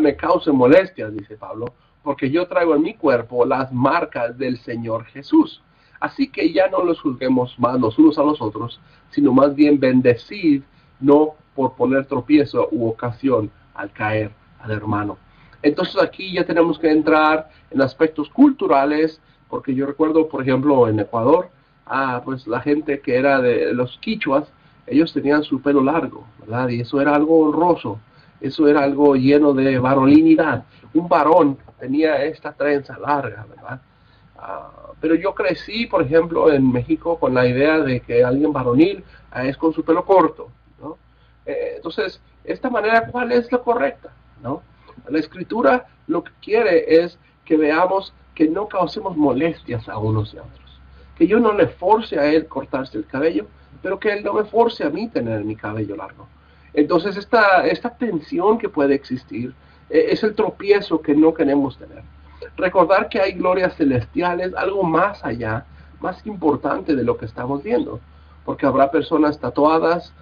me cause molestias, dice Pablo, porque yo traigo en mi cuerpo las marcas del Señor Jesús. Así que ya no los juzguemos más los unos a los otros, sino más bien bendecid, no por poner tropiezo u ocasión al caer al hermano. Entonces aquí ya tenemos que entrar en aspectos culturales, porque yo recuerdo, por ejemplo, en Ecuador, pues la gente que era de los quichuas, ellos tenían su pelo largo, ¿verdad? Y eso era algo honroso, eso era algo lleno de varonilidad. Un varón tenía esta trenza larga, ¿verdad? Pero yo crecí, por ejemplo, en México con la idea de que alguien varonil es con su pelo corto, ¿no? Entonces, esta manera, ¿cuál es la correcta? ¿No? La Escritura lo que quiere es que veamos que no causemos molestias a unos y a otros. Que yo no le force a él cortarse el cabello, pero que él no me force a mí tener mi cabello largo. Entonces, esta tensión que puede existir es el tropiezo que no queremos tener. Recordar que hay glorias celestiales, algo más allá, más importante de lo que estamos viendo. Porque habrá personas tatuadas,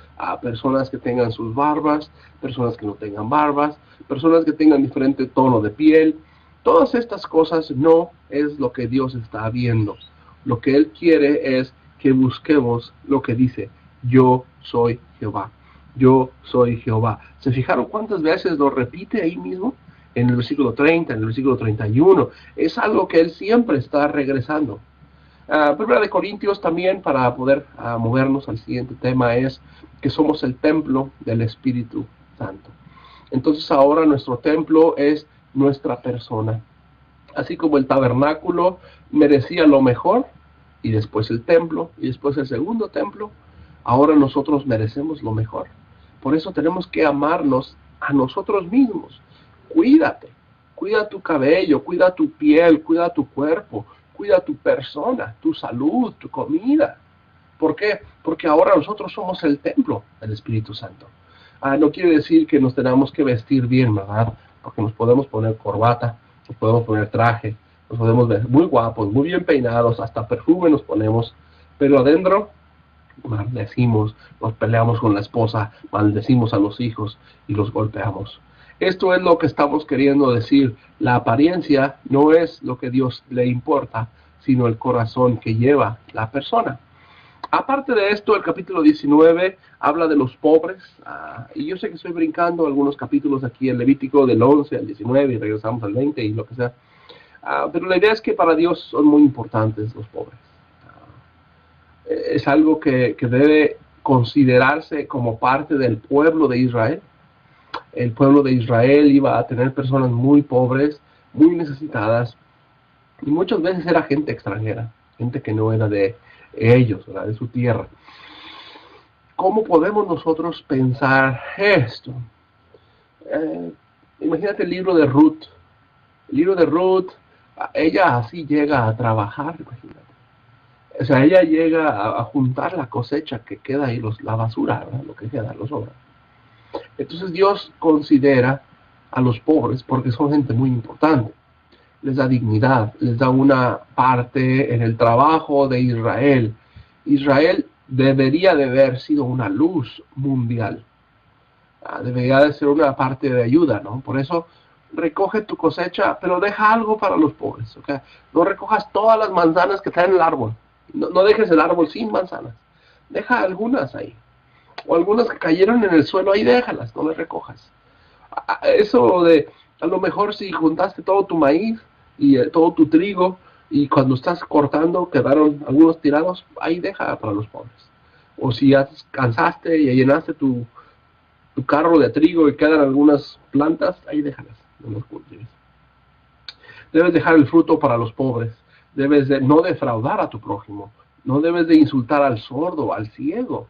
personas que tengan sus barbas, personas que no tengan barbas, personas que tengan diferente tono de piel. Todas estas cosas no es lo que Dios está viendo. Lo que Él quiere es que busquemos lo que dice, yo soy Jehová. Yo soy Jehová. ¿Se fijaron cuántas veces lo repite ahí mismo? En el versículo 30, en el versículo 31. Es algo que Él siempre está regresando. Primera de Corintios también, para poder movernos al siguiente tema, es que somos el templo del Espíritu Santo. Entonces ahora nuestro templo es nuestra persona. Así como el tabernáculo merecía lo mejor, y después el templo, y después el segundo templo, ahora nosotros merecemos lo mejor. Por eso tenemos que amarnos a nosotros mismos. Cuídate, cuida tu cabello, cuida tu piel, cuida tu cuerpo, cuida tu persona, tu salud, tu comida. ¿Por qué? Porque ahora nosotros somos el templo del Espíritu Santo. No quiere decir que nos tenemos que vestir bien, ¿verdad? Porque nos podemos poner corbata, nos podemos poner traje, nos podemos ver muy guapos, muy bien peinados, hasta perfume nos ponemos, pero adentro maldecimos, nos peleamos con la esposa, maldecimos a los hijos y los golpeamos. Esto es lo que estamos queriendo decir. La apariencia no es lo que Dios le importa, sino el corazón que lleva la persona. Aparte de esto, el capítulo 19 habla de los pobres, y yo sé que estoy brincando algunos capítulos aquí en Levítico del 11 al 19 y regresamos al 20 y lo que sea, pero la idea es que para Dios son muy importantes los pobres. Es algo que debe considerarse como parte del pueblo de Israel. El pueblo de Israel iba a tener personas muy pobres, muy necesitadas, y muchas veces era gente extranjera, gente que no era de ellos, ¿verdad? De su tierra. ¿Cómo podemos nosotros pensar esto? Imagínate el libro de Ruth. El libro de Ruth, ella así llega a trabajar, imagínate. O sea, ella llega a juntar la cosecha que queda ahí, la basura, ¿verdad? Lo que queda, los sobra. Entonces Dios considera a los pobres porque son gente muy importante. Les da dignidad, les da una parte en el trabajo de Israel. Israel debería de haber sido una luz mundial. Debería de ser una parte de ayuda, ¿no? Por eso recoge tu cosecha, pero deja algo para los pobres, ¿ok? No recojas todas las manzanas que están en el árbol. No dejes el árbol sin manzanas. Deja algunas ahí. O algunas que cayeron en el suelo, ahí déjalas, no las recojas. Eso de, a lo mejor si juntaste todo tu maíz y todo tu trigo, y cuando estás cortando quedaron algunos tirados, ahí deja para los pobres. O si ya cansaste y llenaste tu carro de trigo y quedan algunas plantas, ahí déjalas, no las cultives. Debes dejar el fruto para los pobres. Debes de no defraudar a tu prójimo. No debes de insultar al sordo, al ciego.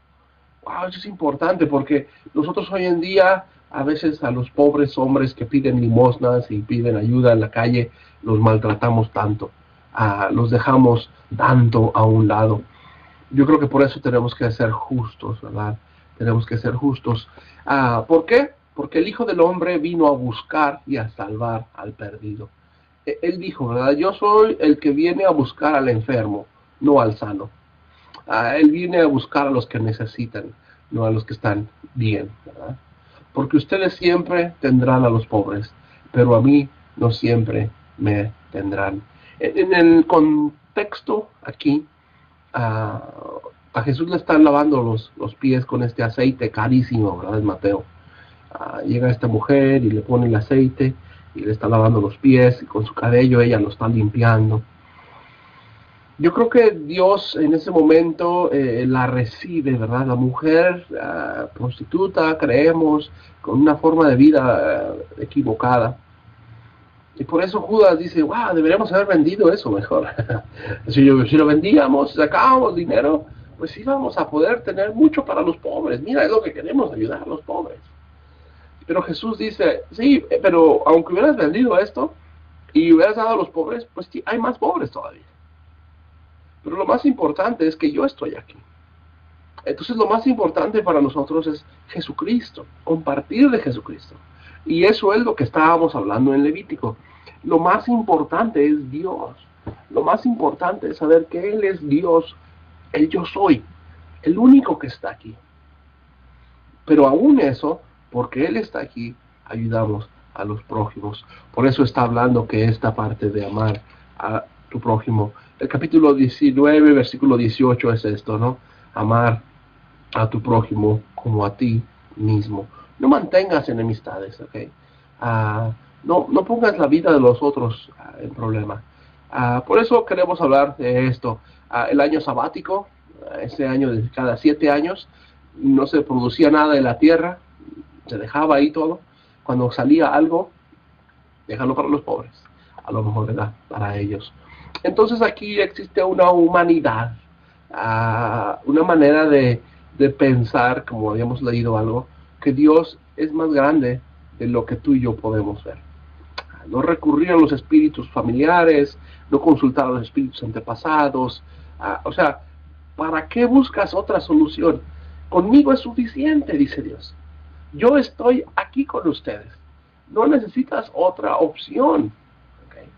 Wow, eso es importante porque nosotros hoy en día a veces a los pobres hombres que piden limosnas y piden ayuda en la calle los maltratamos tanto, los dejamos tanto a un lado. Yo creo que por eso tenemos que ser justos, ¿verdad? Tenemos que ser justos. ¿Por qué? Porque el Hijo del Hombre vino a buscar y a salvar al perdido. Él dijo, ¿verdad? Yo soy el que viene a buscar al enfermo, no al sano. Él viene a buscar a los que necesitan, no a los que están bien, ¿verdad? Porque ustedes siempre tendrán a los pobres, pero a mí no siempre me tendrán. En el contexto aquí, a Jesús le están lavando los pies con este aceite carísimo, ¿verdad? En Mateo. Llega esta mujer y le pone el aceite y le está lavando los pies y con su cabello ella lo está limpiando. Yo creo que Dios en ese momento la recibe, ¿verdad? La mujer prostituta, creemos, con una forma de vida equivocada. Y por eso Judas dice, wow, deberíamos haber vendido eso mejor. si lo vendíamos, sacábamos dinero, pues íbamos a poder tener mucho para los pobres. Mira, es lo que queremos, ayudar a los pobres. Pero Jesús dice, sí, pero aunque hubieras vendido esto y hubieras dado a los pobres, pues sí, hay más pobres todavía. Pero lo más importante es que yo estoy aquí. Entonces lo más importante para nosotros es Jesucristo, compartir de Jesucristo. Y eso es lo que estábamos hablando en Levítico. Lo más importante es Dios. Lo más importante es saber que Él es Dios, el yo soy, el único que está aquí. Pero aún eso, porque Él está aquí, ayudamos a los prójimos. Por eso está hablando que esta parte de amar a tu prójimo. El capítulo 19, versículo 18 es esto, ¿no? Amar a tu prójimo como a ti mismo. No mantengas enemistades, ¿ok? No pongas la vida de los otros en problema. Por eso queremos hablar de esto. El año sabático, ese año de cada 7 años, no se producía nada en la tierra, se dejaba ahí todo. Cuando salía algo, déjalo para los pobres, a lo mejor, ¿verdad? Para ellos. Entonces aquí existe una humanidad, una manera de pensar, como habíamos leído algo, que Dios es más grande de lo que tú y yo podemos ver. No recurrir a los espíritus familiares, no consultar a los espíritus antepasados. O sea, ¿para qué buscas otra solución? Conmigo es suficiente, dice Dios. Yo estoy aquí con ustedes. No necesitas otra opción. ¿Okay?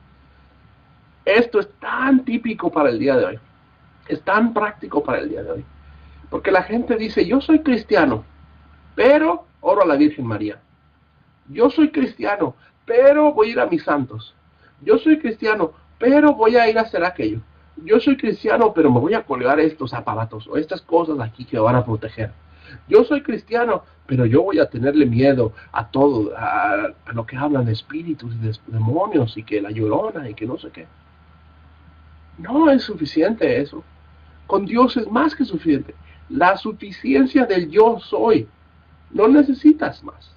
Esto es tan típico para el día de hoy. Es tan práctico para el día de hoy. Porque la gente dice, yo soy cristiano, pero oro a la Virgen María. Yo soy cristiano, pero voy a ir a mis santos. Yo soy cristiano, pero voy a ir a hacer aquello. Yo soy cristiano, pero me voy a colgar estos aparatos o estas cosas aquí que me van a proteger. Yo soy cristiano, pero yo voy a tenerle miedo a todo, a lo que hablan de espíritus y de demonios y que la llorona y que no sé qué. No es suficiente eso. Con Dios es más que suficiente. La suficiencia del yo soy. No necesitas más.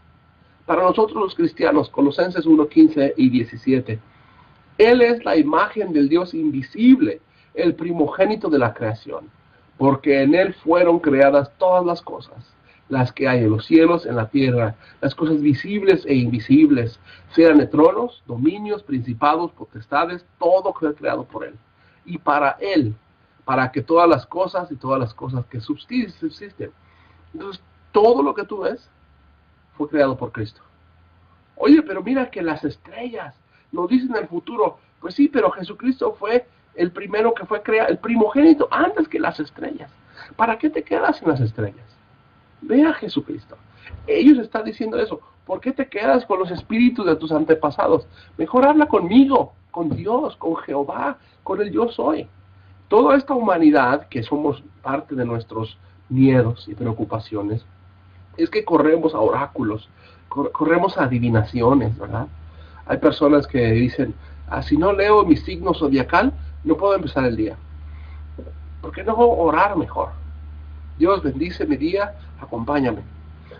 Para nosotros los cristianos, Colosenses 1, 15 y 17, Él es la imagen del Dios invisible, el primogénito de la creación, porque en Él fueron creadas todas las cosas, las que hay en los cielos, en la tierra, las cosas visibles e invisibles, sean de tronos, dominios, principados, potestades, todo fue creado por Él. Y para Él, para que todas las cosas y todas las cosas que subsisten. Entonces, todo lo que tú ves fue creado por Cristo. Oye, pero mira que las estrellas nos dicen en el futuro. Pues sí, pero Jesucristo fue el primero que fue creado, el primogénito, antes que las estrellas. ¿Para qué te quedas en las estrellas? Ve a Jesucristo. Ellos están diciendo eso. ¿Por qué te quedas con los espíritus de tus antepasados? Mejor habla conmigo, con Dios, con Jehová, con el yo soy. Toda esta humanidad, que somos parte de nuestros miedos y preocupaciones, es que corremos a oráculos, corremos a adivinaciones, ¿verdad? Hay personas que dicen, si no leo mi signo zodiacal, no puedo empezar el día. ¿Por qué no orar mejor? Dios, bendice mi día, acompáñame.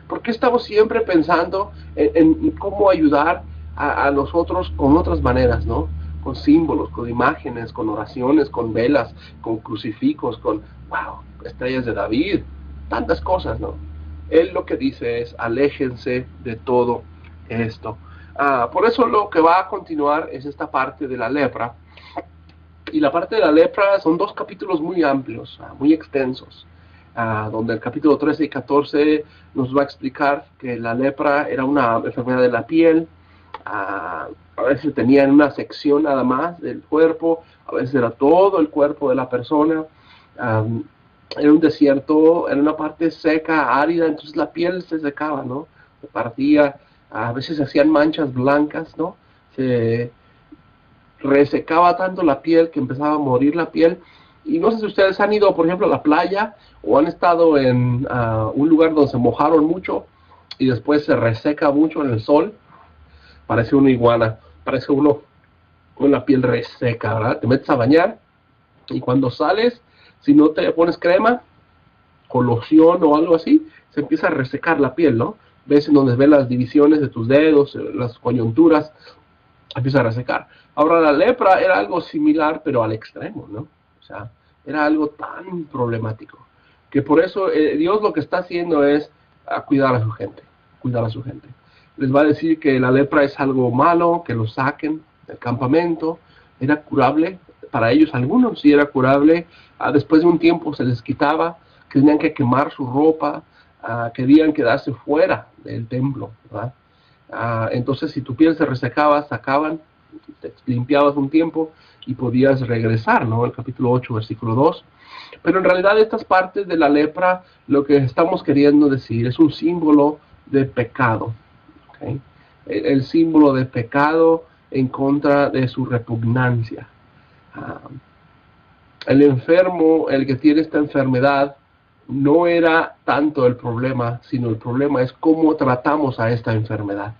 ¿Por qué estamos siempre pensando en cómo ayudar a nosotros con otras maneras, ¿no? Con símbolos, con imágenes, con oraciones, con velas, con crucifijos, con, estrellas de David, tantas cosas, ¿no? Él lo que dice es, aléjense de todo esto. Por eso lo que va a continuar es esta parte de la lepra. Y la parte de la lepra son 2 capítulos muy amplios, muy extensos, donde el capítulo 13 y 14 nos va a explicar que la lepra era una enfermedad de la piel. A veces tenían una sección nada más del cuerpo, a veces era todo el cuerpo de la persona. Era un desierto, era una parte seca, árida, entonces la piel se secaba, ¿no? Se partía, a veces se hacían manchas blancas, ¿no? Se resecaba tanto la piel que empezaba a morir la piel. Y no sé si ustedes han ido, por ejemplo, a la playa o han estado en un lugar donde se mojaron mucho y después se reseca mucho en el sol. Parece una iguana, parece uno con la piel reseca, ¿verdad? Te metes a bañar y cuando sales, si no te pones crema o loción o algo así, se empieza a resecar la piel, ¿no? Ves en donde ves las divisiones de tus dedos, las coyunturas, empieza a resecar. Ahora la lepra era algo similar, pero al extremo, ¿no? O sea, era algo tan problemático, que por eso Dios lo que está haciendo es cuidar a su gente, cuidar a su gente. Les va a decir que la lepra es algo malo, que lo saquen del campamento, era curable, para ellos algunos sí era curable, después de un tiempo se les quitaba, que tenían que quemar su ropa, querían quedarse fuera del templo, ¿verdad? Entonces si tu piel se resecaba, sacaban, te limpiabas un tiempo y podías regresar, ¿no? El capítulo 8, versículo 2. Pero en realidad estas partes de la lepra, lo que estamos queriendo decir es un símbolo de pecado, ¿okay? El símbolo de pecado en contra de su repugnancia. El enfermo, el que tiene esta enfermedad, no era tanto el problema, sino el problema es cómo tratamos a esta enfermedad,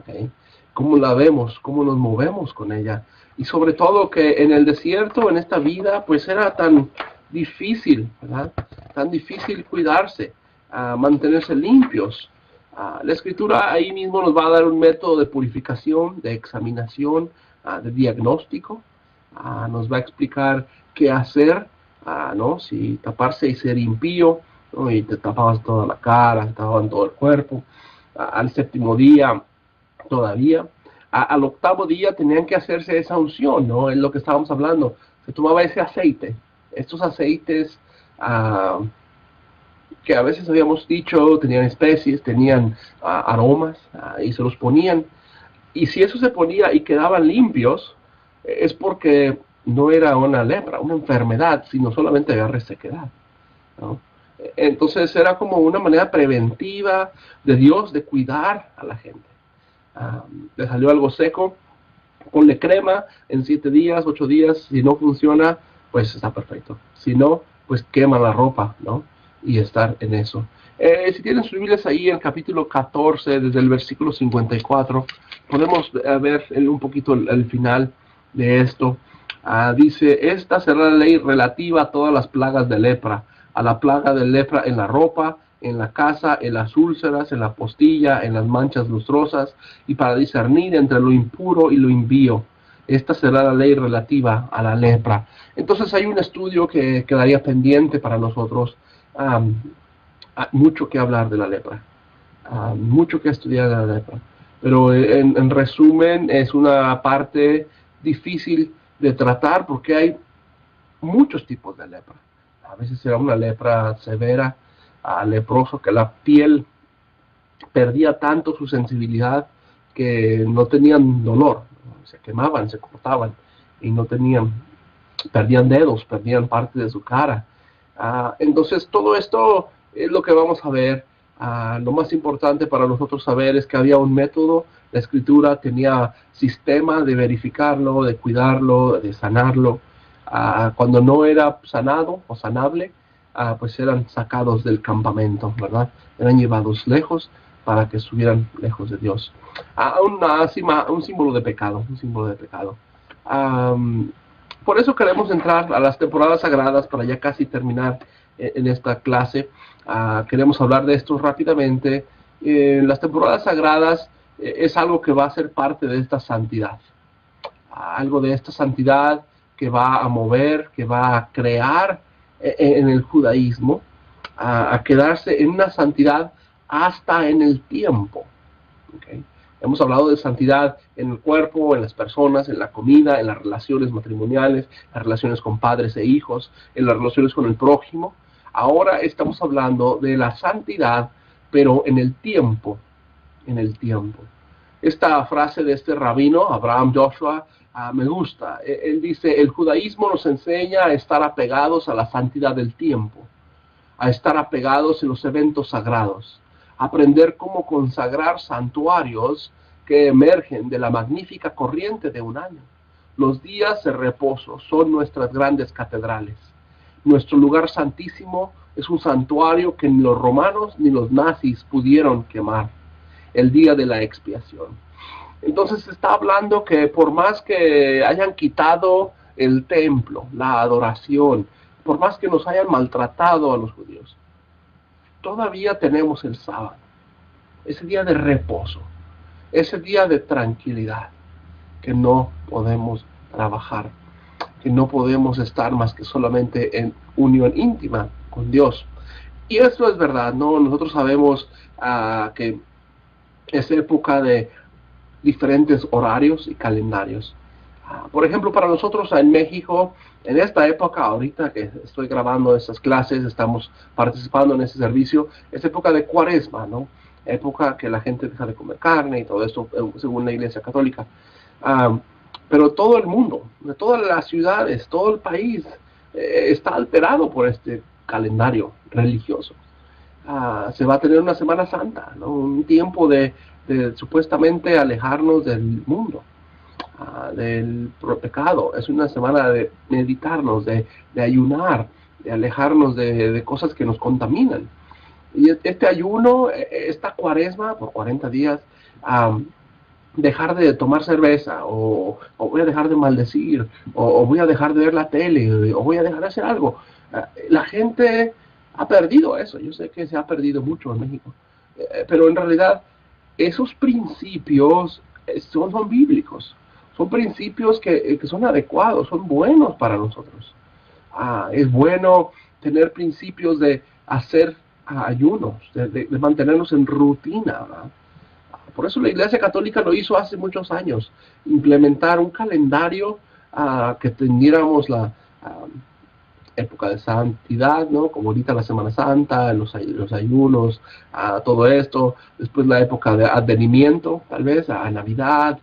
¿okay? Cómo la vemos, cómo nos movemos con ella. Y sobre todo que en el desierto, en esta vida, pues era tan difícil, ¿verdad? Tan difícil cuidarse, mantenerse limpios. La Escritura ahí mismo nos va a dar un método de purificación, de examinación, de diagnóstico. Nos va a explicar qué hacer, ¿no? Si taparse y ser impío, ¿no? Y te tapabas toda la cara, te tapaban todo el cuerpo. Al 7º día todavía. Al 8º día tenían que hacerse esa unción, ¿no? Es lo que estábamos hablando. Se tomaba ese aceite. Estos aceites que a veces habíamos dicho, tenían especies, tenían aromas, y se los ponían. Y si eso se ponía y quedaban limpios, es porque no era una lepra, una enfermedad, sino solamente había resequedad, ¿no? Entonces era como una manera preventiva de Dios de cuidar a la gente. Le salió algo seco, ponle crema en 7 días, 8 días, si no funciona, pues está perfecto. Si no, pues quema la ropa, ¿no? Y estar en eso. Si tienen sus Biblias ahí en el capítulo 14, desde el versículo 54, podemos ver un poquito el final de esto. Dice, esta será la ley relativa a todas las plagas de lepra, a la plaga de lepra en la ropa, en la casa, en las úlceras, en la postilla, en las manchas lustrosas, y para discernir entre lo impuro y lo impío. Esta será la ley relativa a la lepra. Entonces hay un estudio que quedaría pendiente para nosotros, mucho que hablar de la lepra, mucho que estudiar de la lepra. Pero en resumen, es una parte difícil de tratar porque hay muchos tipos de lepra. A veces era una lepra severa, leproso, que la piel perdía tanto su sensibilidad que no tenían dolor, ¿no? Se quemaban, se cortaban y no tenían, perdían dedos, perdían parte de su cara. Entonces todo esto es lo que vamos a ver. Lo más importante para nosotros saber es que había un método, la escritura tenía sistema de verificarlo, de cuidarlo, de sanarlo. Cuando no era sanado o sanable, pues eran sacados del campamento, ¿verdad? Eran llevados lejos para que estuvieran lejos de Dios. Un símbolo de pecado, un símbolo de pecado. Por eso queremos entrar a las temporadas sagradas para ya casi terminar en esta clase. Queremos hablar de esto rápidamente. Las temporadas sagradas es algo que va a ser parte de esta santidad. Algo de esta santidad que va a mover, que va a crear en el judaísmo, a quedarse en una santidad hasta en el tiempo. ¿Okay? Hemos hablado de santidad en el cuerpo, en las personas, en la comida, en las relaciones matrimoniales, las relaciones con padres e hijos, en las relaciones con el prójimo. Ahora estamos hablando de la santidad, pero en el tiempo, en el tiempo. Esta frase de este rabino, Abraham Joshua, me gusta. Él dice, el judaísmo nos enseña a estar apegados a la santidad del tiempo, a estar apegados en los eventos sagrados, aprender cómo consagrar santuarios que emergen de la magnífica corriente de un año. Los días de reposo son nuestras grandes catedrales. Nuestro lugar santísimo es un santuario que ni los romanos ni los nazis pudieron quemar. El día de la expiación. Entonces está hablando que por más que hayan quitado el templo, la adoración, por más que nos hayan maltratado a los judíos, todavía tenemos el sábado, ese día de reposo, ese día de tranquilidad, que no podemos trabajar, que no podemos estar más que solamente en unión íntima con Dios. Y esto es verdad, ¿no? Nosotros sabemos que es época de diferentes horarios y calendarios. Por ejemplo, para nosotros en México, en esta época, ahorita que estoy grabando estas clases, estamos participando en este servicio, es época de Cuaresma, ¿no? Época que la gente deja de comer carne y todo esto, según la Iglesia Católica. Pero todo el mundo, de todas las ciudades, todo el país, está alterado por este calendario religioso. Se va a tener una Semana Santa, ¿no? Un tiempo de supuestamente alejarnos del mundo, del pecado. Es una semana de meditarnos, de ayunar, de alejarnos de cosas que nos contaminan. Y este ayuno, esta Cuaresma por 40 días, dejar de tomar cerveza, o voy a dejar de maldecir, o voy a dejar de ver la tele, o voy a dejar de hacer algo. La gente ha perdido eso. Yo sé que se ha perdido mucho en México, pero en realidad esos principios son bíblicos, son principios que son adecuados, son buenos para nosotros. Es bueno tener principios de hacer ayunos, de mantenernos en rutina, ¿verdad? Por eso la Iglesia Católica lo hizo hace muchos años, implementar un calendario que teniéramos la época de santidad, ¿no? Como ahorita la Semana Santa, los ayunos, todo esto. Después la época de advenimiento, tal vez, a Navidad,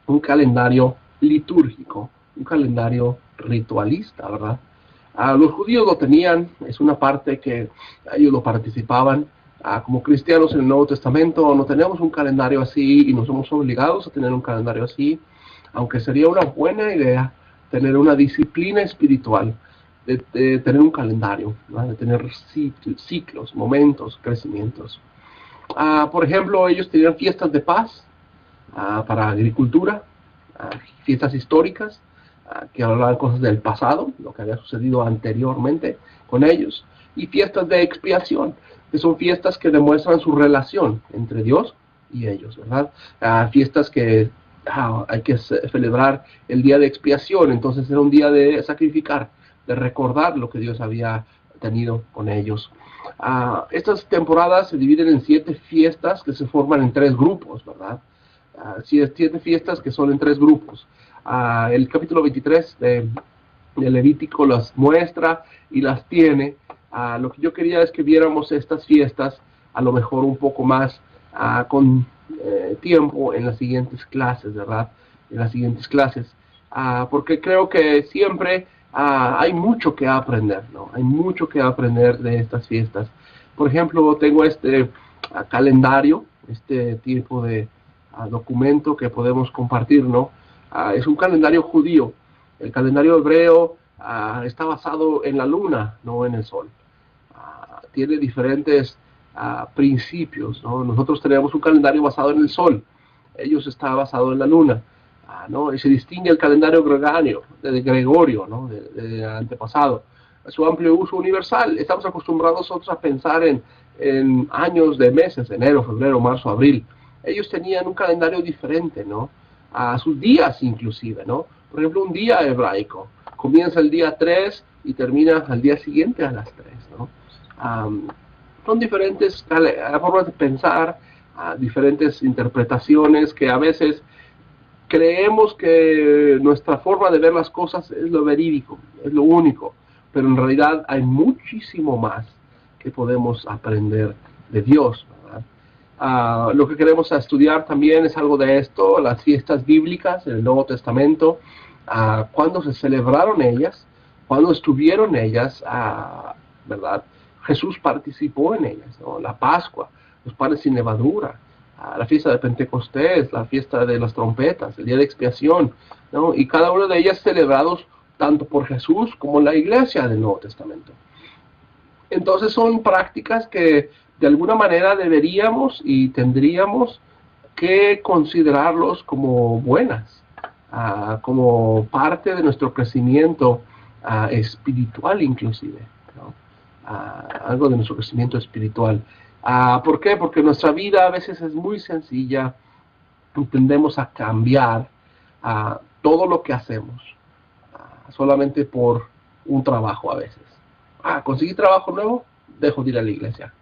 un calendario litúrgico, un calendario ritualista, ¿verdad? Los judíos lo tenían, es una parte que ellos lo participaban. Como cristianos en el Nuevo Testamento no tenemos un calendario así y no somos obligados a tener un calendario así, aunque sería una buena idea tener una disciplina espiritual, de tener un calendario, ¿no? De tener ciclos, momentos, crecimientos. Por ejemplo, ellos tenían fiestas de paz para agricultura, fiestas históricas que hablaban cosas del pasado, lo que había sucedido anteriormente con ellos, y fiestas de expiación, que son fiestas que demuestran su relación entre Dios y ellos, ¿verdad? Fiestas que hay que celebrar el día de expiación, entonces era un día de sacrificar, de recordar lo que Dios había tenido con ellos. Estas temporadas se dividen en 7 fiestas que se forman en 3 grupos, ¿verdad? 7 fiestas que son en 3 grupos. El capítulo 23 de Levítico las muestra y las tiene. Lo que yo quería es que viéramos estas fiestas a lo mejor un poco más con tiempo en las siguientes clases, ¿verdad? En las siguientes clases. Porque creo que siempre hay mucho que aprender, ¿no? Hay mucho que aprender de estas fiestas. Por ejemplo, tengo este calendario, este tipo de documento que podemos compartir, ¿no? Es un calendario judío. El calendario hebreo está basado en la luna, no en el sol. Tiene diferentes principios, ¿no? Nosotros tenemos un calendario basado en el sol. Ellos están basados en la luna. ¿No? Y se distingue el calendario gregario, de Gregorio, ¿no? de antepasado. Su amplio uso universal. Estamos acostumbrados nosotros a pensar en años de meses, enero, febrero, marzo, abril. Ellos tenían un calendario diferente, ¿no? A sus días inclusive, ¿no? Por ejemplo, un día hebraico comienza el día 3 y termina al día siguiente a las 3, ¿no? Son diferentes formas de pensar, diferentes interpretaciones que a veces creemos que nuestra forma de ver las cosas es lo verídico, es lo único, pero en realidad hay muchísimo más que podemos aprender de Dios, ¿verdad? Lo que queremos estudiar también es algo de esto, las fiestas bíblicas en el Nuevo Testamento, cuándo se celebraron ellas, cuándo estuvieron ellas, ¿verdad? Jesús participó en ellas, ¿no? La Pascua, los panes sin levadura, la fiesta de Pentecostés, la fiesta de las trompetas, el día de expiación, ¿no? Y cada una de ellas celebrados tanto por Jesús como la iglesia del Nuevo Testamento. Entonces son prácticas que de alguna manera deberíamos y tendríamos que considerarlos como buenas, como parte de nuestro crecimiento espiritual inclusive, ¿no? Algo de nuestro crecimiento espiritual. ¿Por qué? Porque nuestra vida a veces es muy sencilla y tendemos a cambiar todo lo que hacemos solamente por un trabajo a veces. ¿Conseguí trabajo nuevo? Dejo de ir a la iglesia.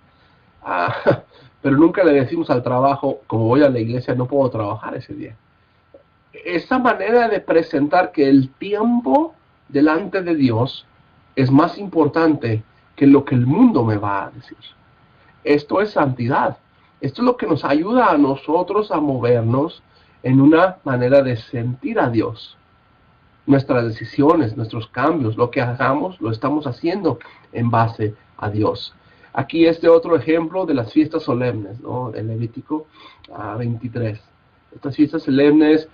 Pero nunca le decimos al trabajo, como voy a la iglesia, no puedo trabajar ese día. Esa manera de presentar que el tiempo delante de Dios es más importante que lo que el mundo me va a decir. Esto es santidad. Esto es lo que nos ayuda a nosotros a movernos en una manera de sentir a Dios. Nuestras decisiones, nuestros cambios, lo que hagamos, lo estamos haciendo en base a Dios. Aquí este otro ejemplo de las fiestas solemnes, ¿no? De Levítico 23. Estas fiestas solemnes,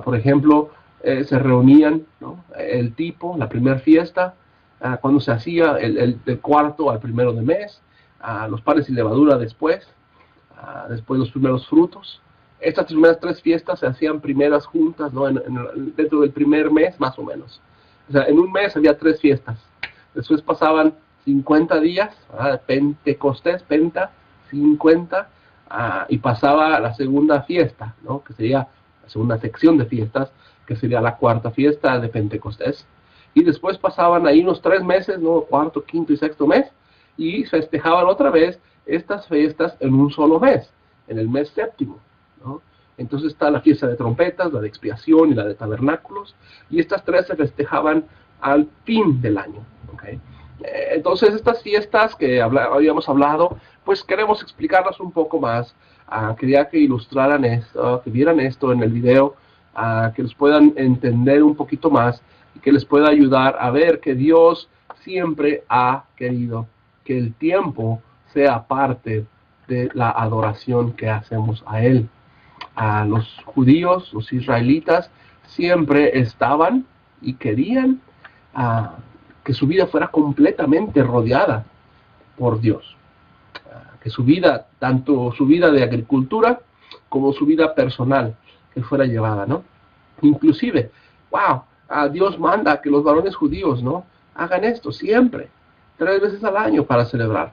por ejemplo, se reunían, ¿no? La primera fiesta, cuando se hacía del cuarto al primero de mes, los panes sin levadura después los primeros frutos. Estas primeras 3 fiestas se hacían primeras juntas, ¿no? Dentro del primer mes, más o menos. O sea, en un mes había 3 fiestas. Después pasaban 50 días, Pentecostés, 50, y pasaba la segunda fiesta, ¿no? Que sería la segunda sección de fiestas, que sería la cuarta fiesta de Pentecostés. Y después pasaban ahí unos 3 meses, ¿no? Cuarto, quinto y sexto mes, y festejaban otra vez estas fiestas en un solo mes, en el mes séptimo, ¿no? Entonces está la fiesta de trompetas, la de expiación y la de tabernáculos, y estas 3 se festejaban al fin del año, ¿okay? Entonces estas fiestas que habíamos hablado, pues queremos explicarlas un poco más. Quería que ilustraran esto, que vieran esto en el video, que les puedan entender un poquito más y que les pueda ayudar a ver que Dios siempre ha querido que el tiempo sea parte de la adoración que hacemos a Él. Los judíos, los israelitas, siempre estaban y querían que su vida fuera completamente rodeada por Dios. Que su vida, tanto su vida de agricultura como su vida personal, que fuera llevada, ¿no? Inclusive, Dios manda que los varones judíos, ¿no? Hagan esto siempre, 3 veces al año para celebrar.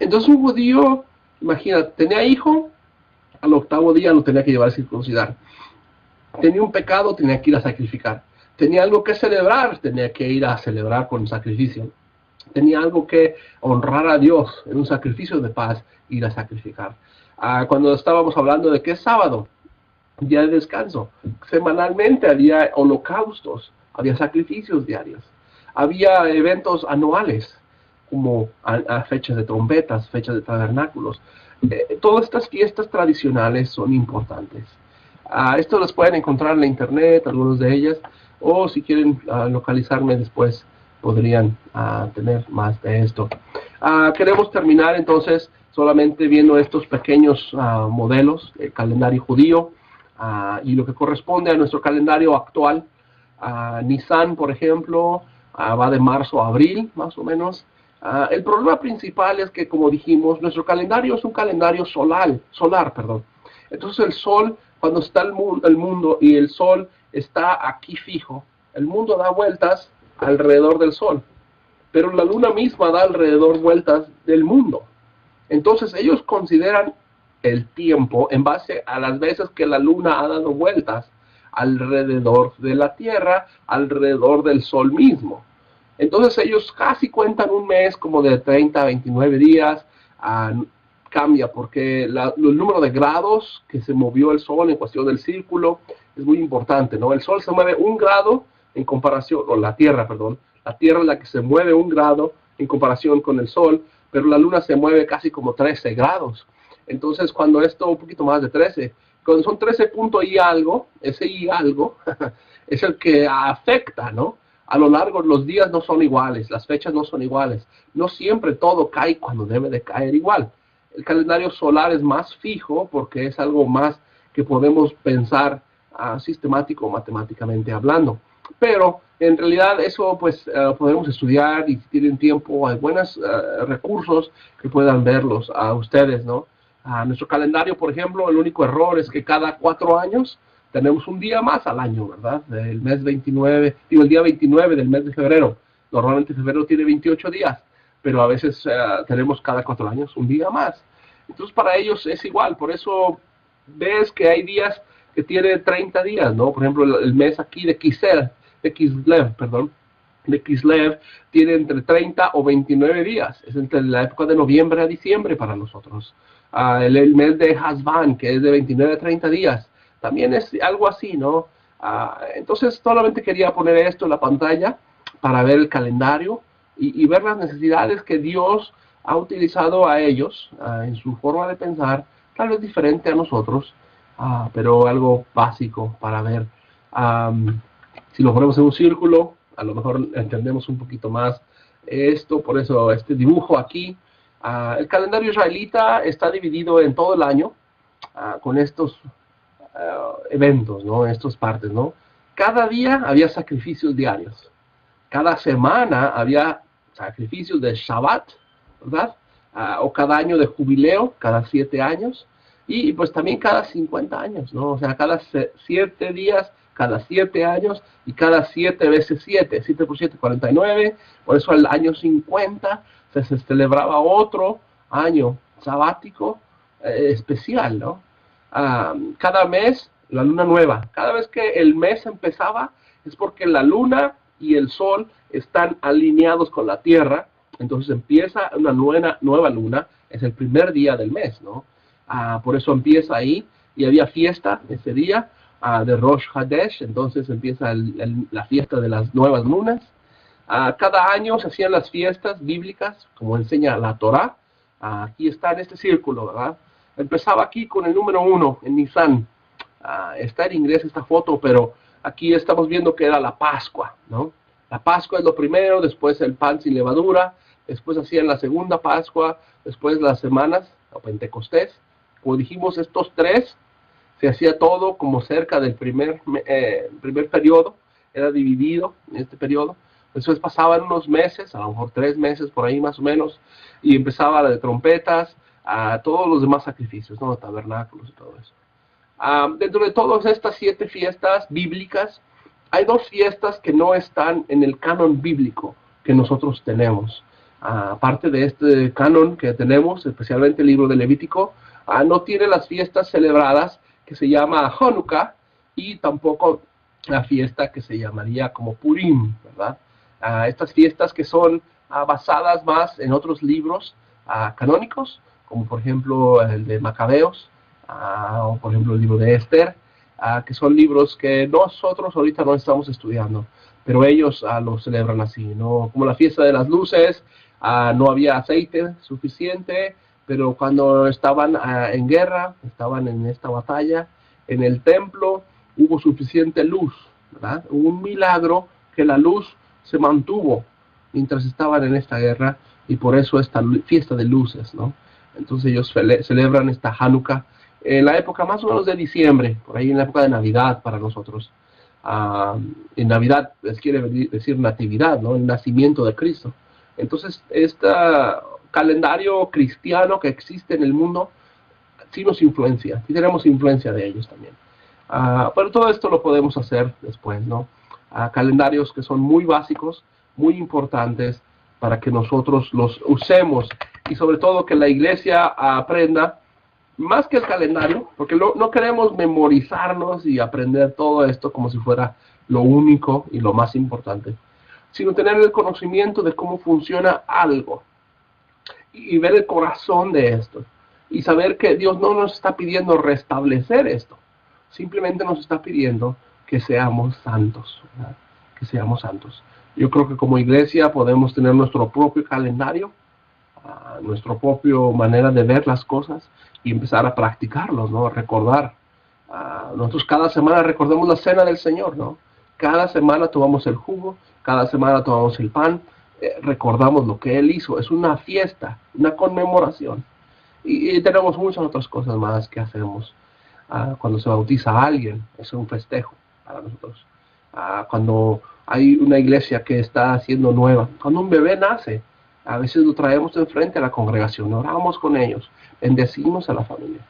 Entonces un judío, imagina, tenía hijo, al 8º día lo tenía que llevar a circuncidar. Tenía un pecado, tenía que ir a sacrificar. Tenía algo que celebrar, tenía que ir a celebrar con sacrificio. tenía algo que honrar a Dios en un sacrificio de paz, ir a sacrificar. Cuando estábamos hablando de que es sábado, día de descanso, semanalmente había holocaustos, había sacrificios diarios, había eventos anuales, como a fechas de trompetas, fechas de tabernáculos. Todas estas fiestas tradicionales son importantes. Esto las pueden encontrar en la internet, algunas de ellas, o si quieren localizarme después, podrían tener más de esto. Queremos terminar entonces solamente viendo estos pequeños modelos del calendario judío y lo que corresponde a nuestro calendario actual. Nisan, por ejemplo, va de marzo a abril, más o menos. El problema principal es que, como dijimos, nuestro calendario es un calendario solar, perdón. Entonces el sol, cuando está el mundo y el sol está aquí fijo, el mundo da vueltas alrededor del sol, pero la luna misma da alrededor vueltas del mundo. Entonces ellos consideran el tiempo en base a las veces que la luna ha dado vueltas alrededor de la Tierra, alrededor del sol mismo. Entonces ellos casi cuentan un mes como de 30 a 29 días. Cambia porque el número de grados que se movió el sol en cuestión del círculo es muy importante, ¿no? El sol se mueve 1 grado en comparación, o la Tierra, perdón, la Tierra es la que se mueve 1 grado en comparación con el sol, pero la luna se mueve casi como 13 grados. Entonces cuando esto un poquito más de 13, cuando son 13 punto y algo, ese y algo es el que afecta, ¿no? A lo largo los días no son iguales, las fechas no son iguales, no siempre todo cae cuando debe de caer igual. El calendario solar es más fijo porque es algo más que podemos pensar sistemático, matemáticamente hablando. Pero en realidad eso pues podemos estudiar y si tienen tiempo hay buenos recursos que puedan verlos a ustedes, ¿no? Nuestro calendario, por ejemplo, el único error es que cada 4 años tenemos un día más al año, ¿verdad? El mes 29, digo, el día 29 del mes de febrero. Normalmente febrero tiene 28 días, pero a veces tenemos cada 4 años un día más. Entonces para ellos es igual, por eso ves que hay días que tiene 30 días, ¿no? Por ejemplo, el mes aquí de Kislev, de Kislev tiene entre 30 o 29 días. Es entre la época de noviembre a diciembre para nosotros. El mes de Hasban, que es de 29 a 30 días, también es algo así, ¿no? Entonces solamente quería poner esto en la pantalla para ver el calendario y ver las necesidades que Dios ha utilizado a ellos en su forma de pensar, tal vez diferente a nosotros, pero algo básico para ver. Si lo ponemos en un círculo, a lo mejor entendemos un poquito más esto, por eso este dibujo aquí. El calendario israelita está dividido en todo el año con estos eventos, ¿no? Estas partes, ¿no? Cada día había sacrificios diarios. Cada semana había sacrificios de Shabbat, ¿verdad? O cada año de jubileo, cada 7 años. Y pues también cada 50 años, ¿no? O sea, cada 7 días, cada 7 años y cada 7 veces 7. 7 por 7, 49. Por eso el año 50 se celebraba otro año sabático especial, ¿no? Cada mes la luna nueva. Cada vez que el mes empezaba es porque la luna y el sol están alineados con la tierra. Entonces empieza una nueva luna. Es el primer día del mes, ¿no? Por eso empieza ahí. Y había fiesta ese día de Rosh Hadesh. Entonces empieza la fiesta de las nuevas lunas. Cada año se hacían las fiestas bíblicas, como enseña la Torah. Aquí está en este círculo, ¿verdad? Empezaba aquí con el número 1 en Nisan. Está en inglés esta foto, pero aquí estamos viendo que era la Pascua, ¿no? La Pascua es lo primero, después el pan sin levadura, después hacían la segunda Pascua, después las semanas, o Pentecostés. Como dijimos, estos 3, se hacía todo como cerca del primer periodo, era dividido en este periodo. Después pasaban unos meses, a lo mejor 3 meses por ahí más o menos, y empezaba la de trompetas, todos los demás sacrificios, ¿no? Tabernáculos y todo eso. Dentro de todas estas 7 fiestas bíblicas, hay 2 fiestas que no están en el canon bíblico que nosotros tenemos. Aparte de este canon que tenemos, especialmente el libro de Levítico, no tiene las fiestas celebradas que se llama Hanukkah y tampoco la fiesta que se llamaría como Purim, ¿verdad? Estas fiestas que son basadas más en otros libros canónicos, como por ejemplo el de Macabeos, o por ejemplo el libro de Esther, que son libros que nosotros ahorita no estamos estudiando, pero ellos lo celebran así, ¿no? Como la fiesta de las luces, no había aceite suficiente, pero cuando estaban en guerra, estaban en esta batalla, en el templo hubo suficiente luz, ¿verdad? Hubo un milagro que la luz se mantuvo mientras estaban en esta guerra, y por eso esta fiesta de luces, ¿no? Entonces ellos celebran esta Hanukkah en la época más o menos de diciembre, por ahí en la época de Navidad para nosotros. En Navidad les quiere decir natividad, ¿no? El nacimiento de Cristo. Entonces, este calendario cristiano que existe en el mundo sí nos influencia, sí tenemos influencia de ellos también. Pero todo esto lo podemos hacer después, ¿no? Calendarios que son muy básicos, muy importantes para que nosotros los usemos, y sobre todo que la iglesia aprenda más que el calendario, porque no queremos memorizarnos y aprender todo esto como si fuera lo único y lo más importante, sino tener el conocimiento de cómo funciona algo y ver el corazón de esto y saber que Dios no nos está pidiendo restablecer esto, simplemente nos está pidiendo que seamos santos, ¿verdad? Que seamos santos. Yo creo que como iglesia podemos tener nuestro propio calendario, nuestra propia manera de ver las cosas y empezar a practicarlos, ¿no? Recordar. Nosotros cada semana recordamos la cena del Señor, ¿no? Cada semana tomamos el jugo, cada semana tomamos el pan, recordamos lo que Él hizo. Es una fiesta, una conmemoración. Y tenemos muchas otras cosas más que hacemos. Cuando se bautiza a alguien, es un festejo para nosotros. Cuando hay una iglesia que está siendo nueva, cuando un bebé nace, a veces lo traemos enfrente a la congregación, oramos con ellos, bendecimos a la familia.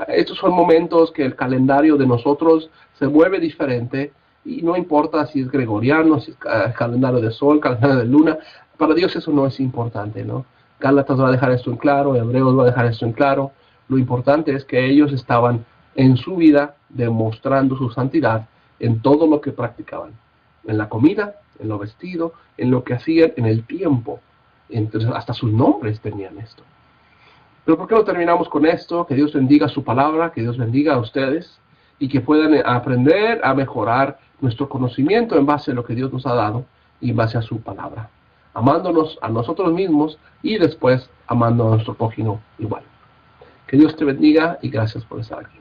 Estos son momentos que el calendario de nosotros se vuelve diferente, y no importa si es gregoriano, si es calendario de sol, calendario de luna, para Dios eso no es importante, ¿no? Gálatas va a dejar esto en claro, Hebreos va a dejar esto en claro. Lo importante es que ellos estaban en su vida demostrando su santidad en todo lo que practicaban, en la comida, en lo vestido, en lo que hacían, en el tiempo. Entonces hasta sus nombres tenían esto. Pero ¿por qué no terminamos con esto? Que Dios bendiga su palabra, que Dios bendiga a ustedes y que puedan aprender a mejorar nuestro conocimiento en base a lo que Dios nos ha dado y en base a su palabra, amándonos a nosotros mismos y después amando a nuestro prójimo igual. Que Dios te bendiga y gracias por estar aquí.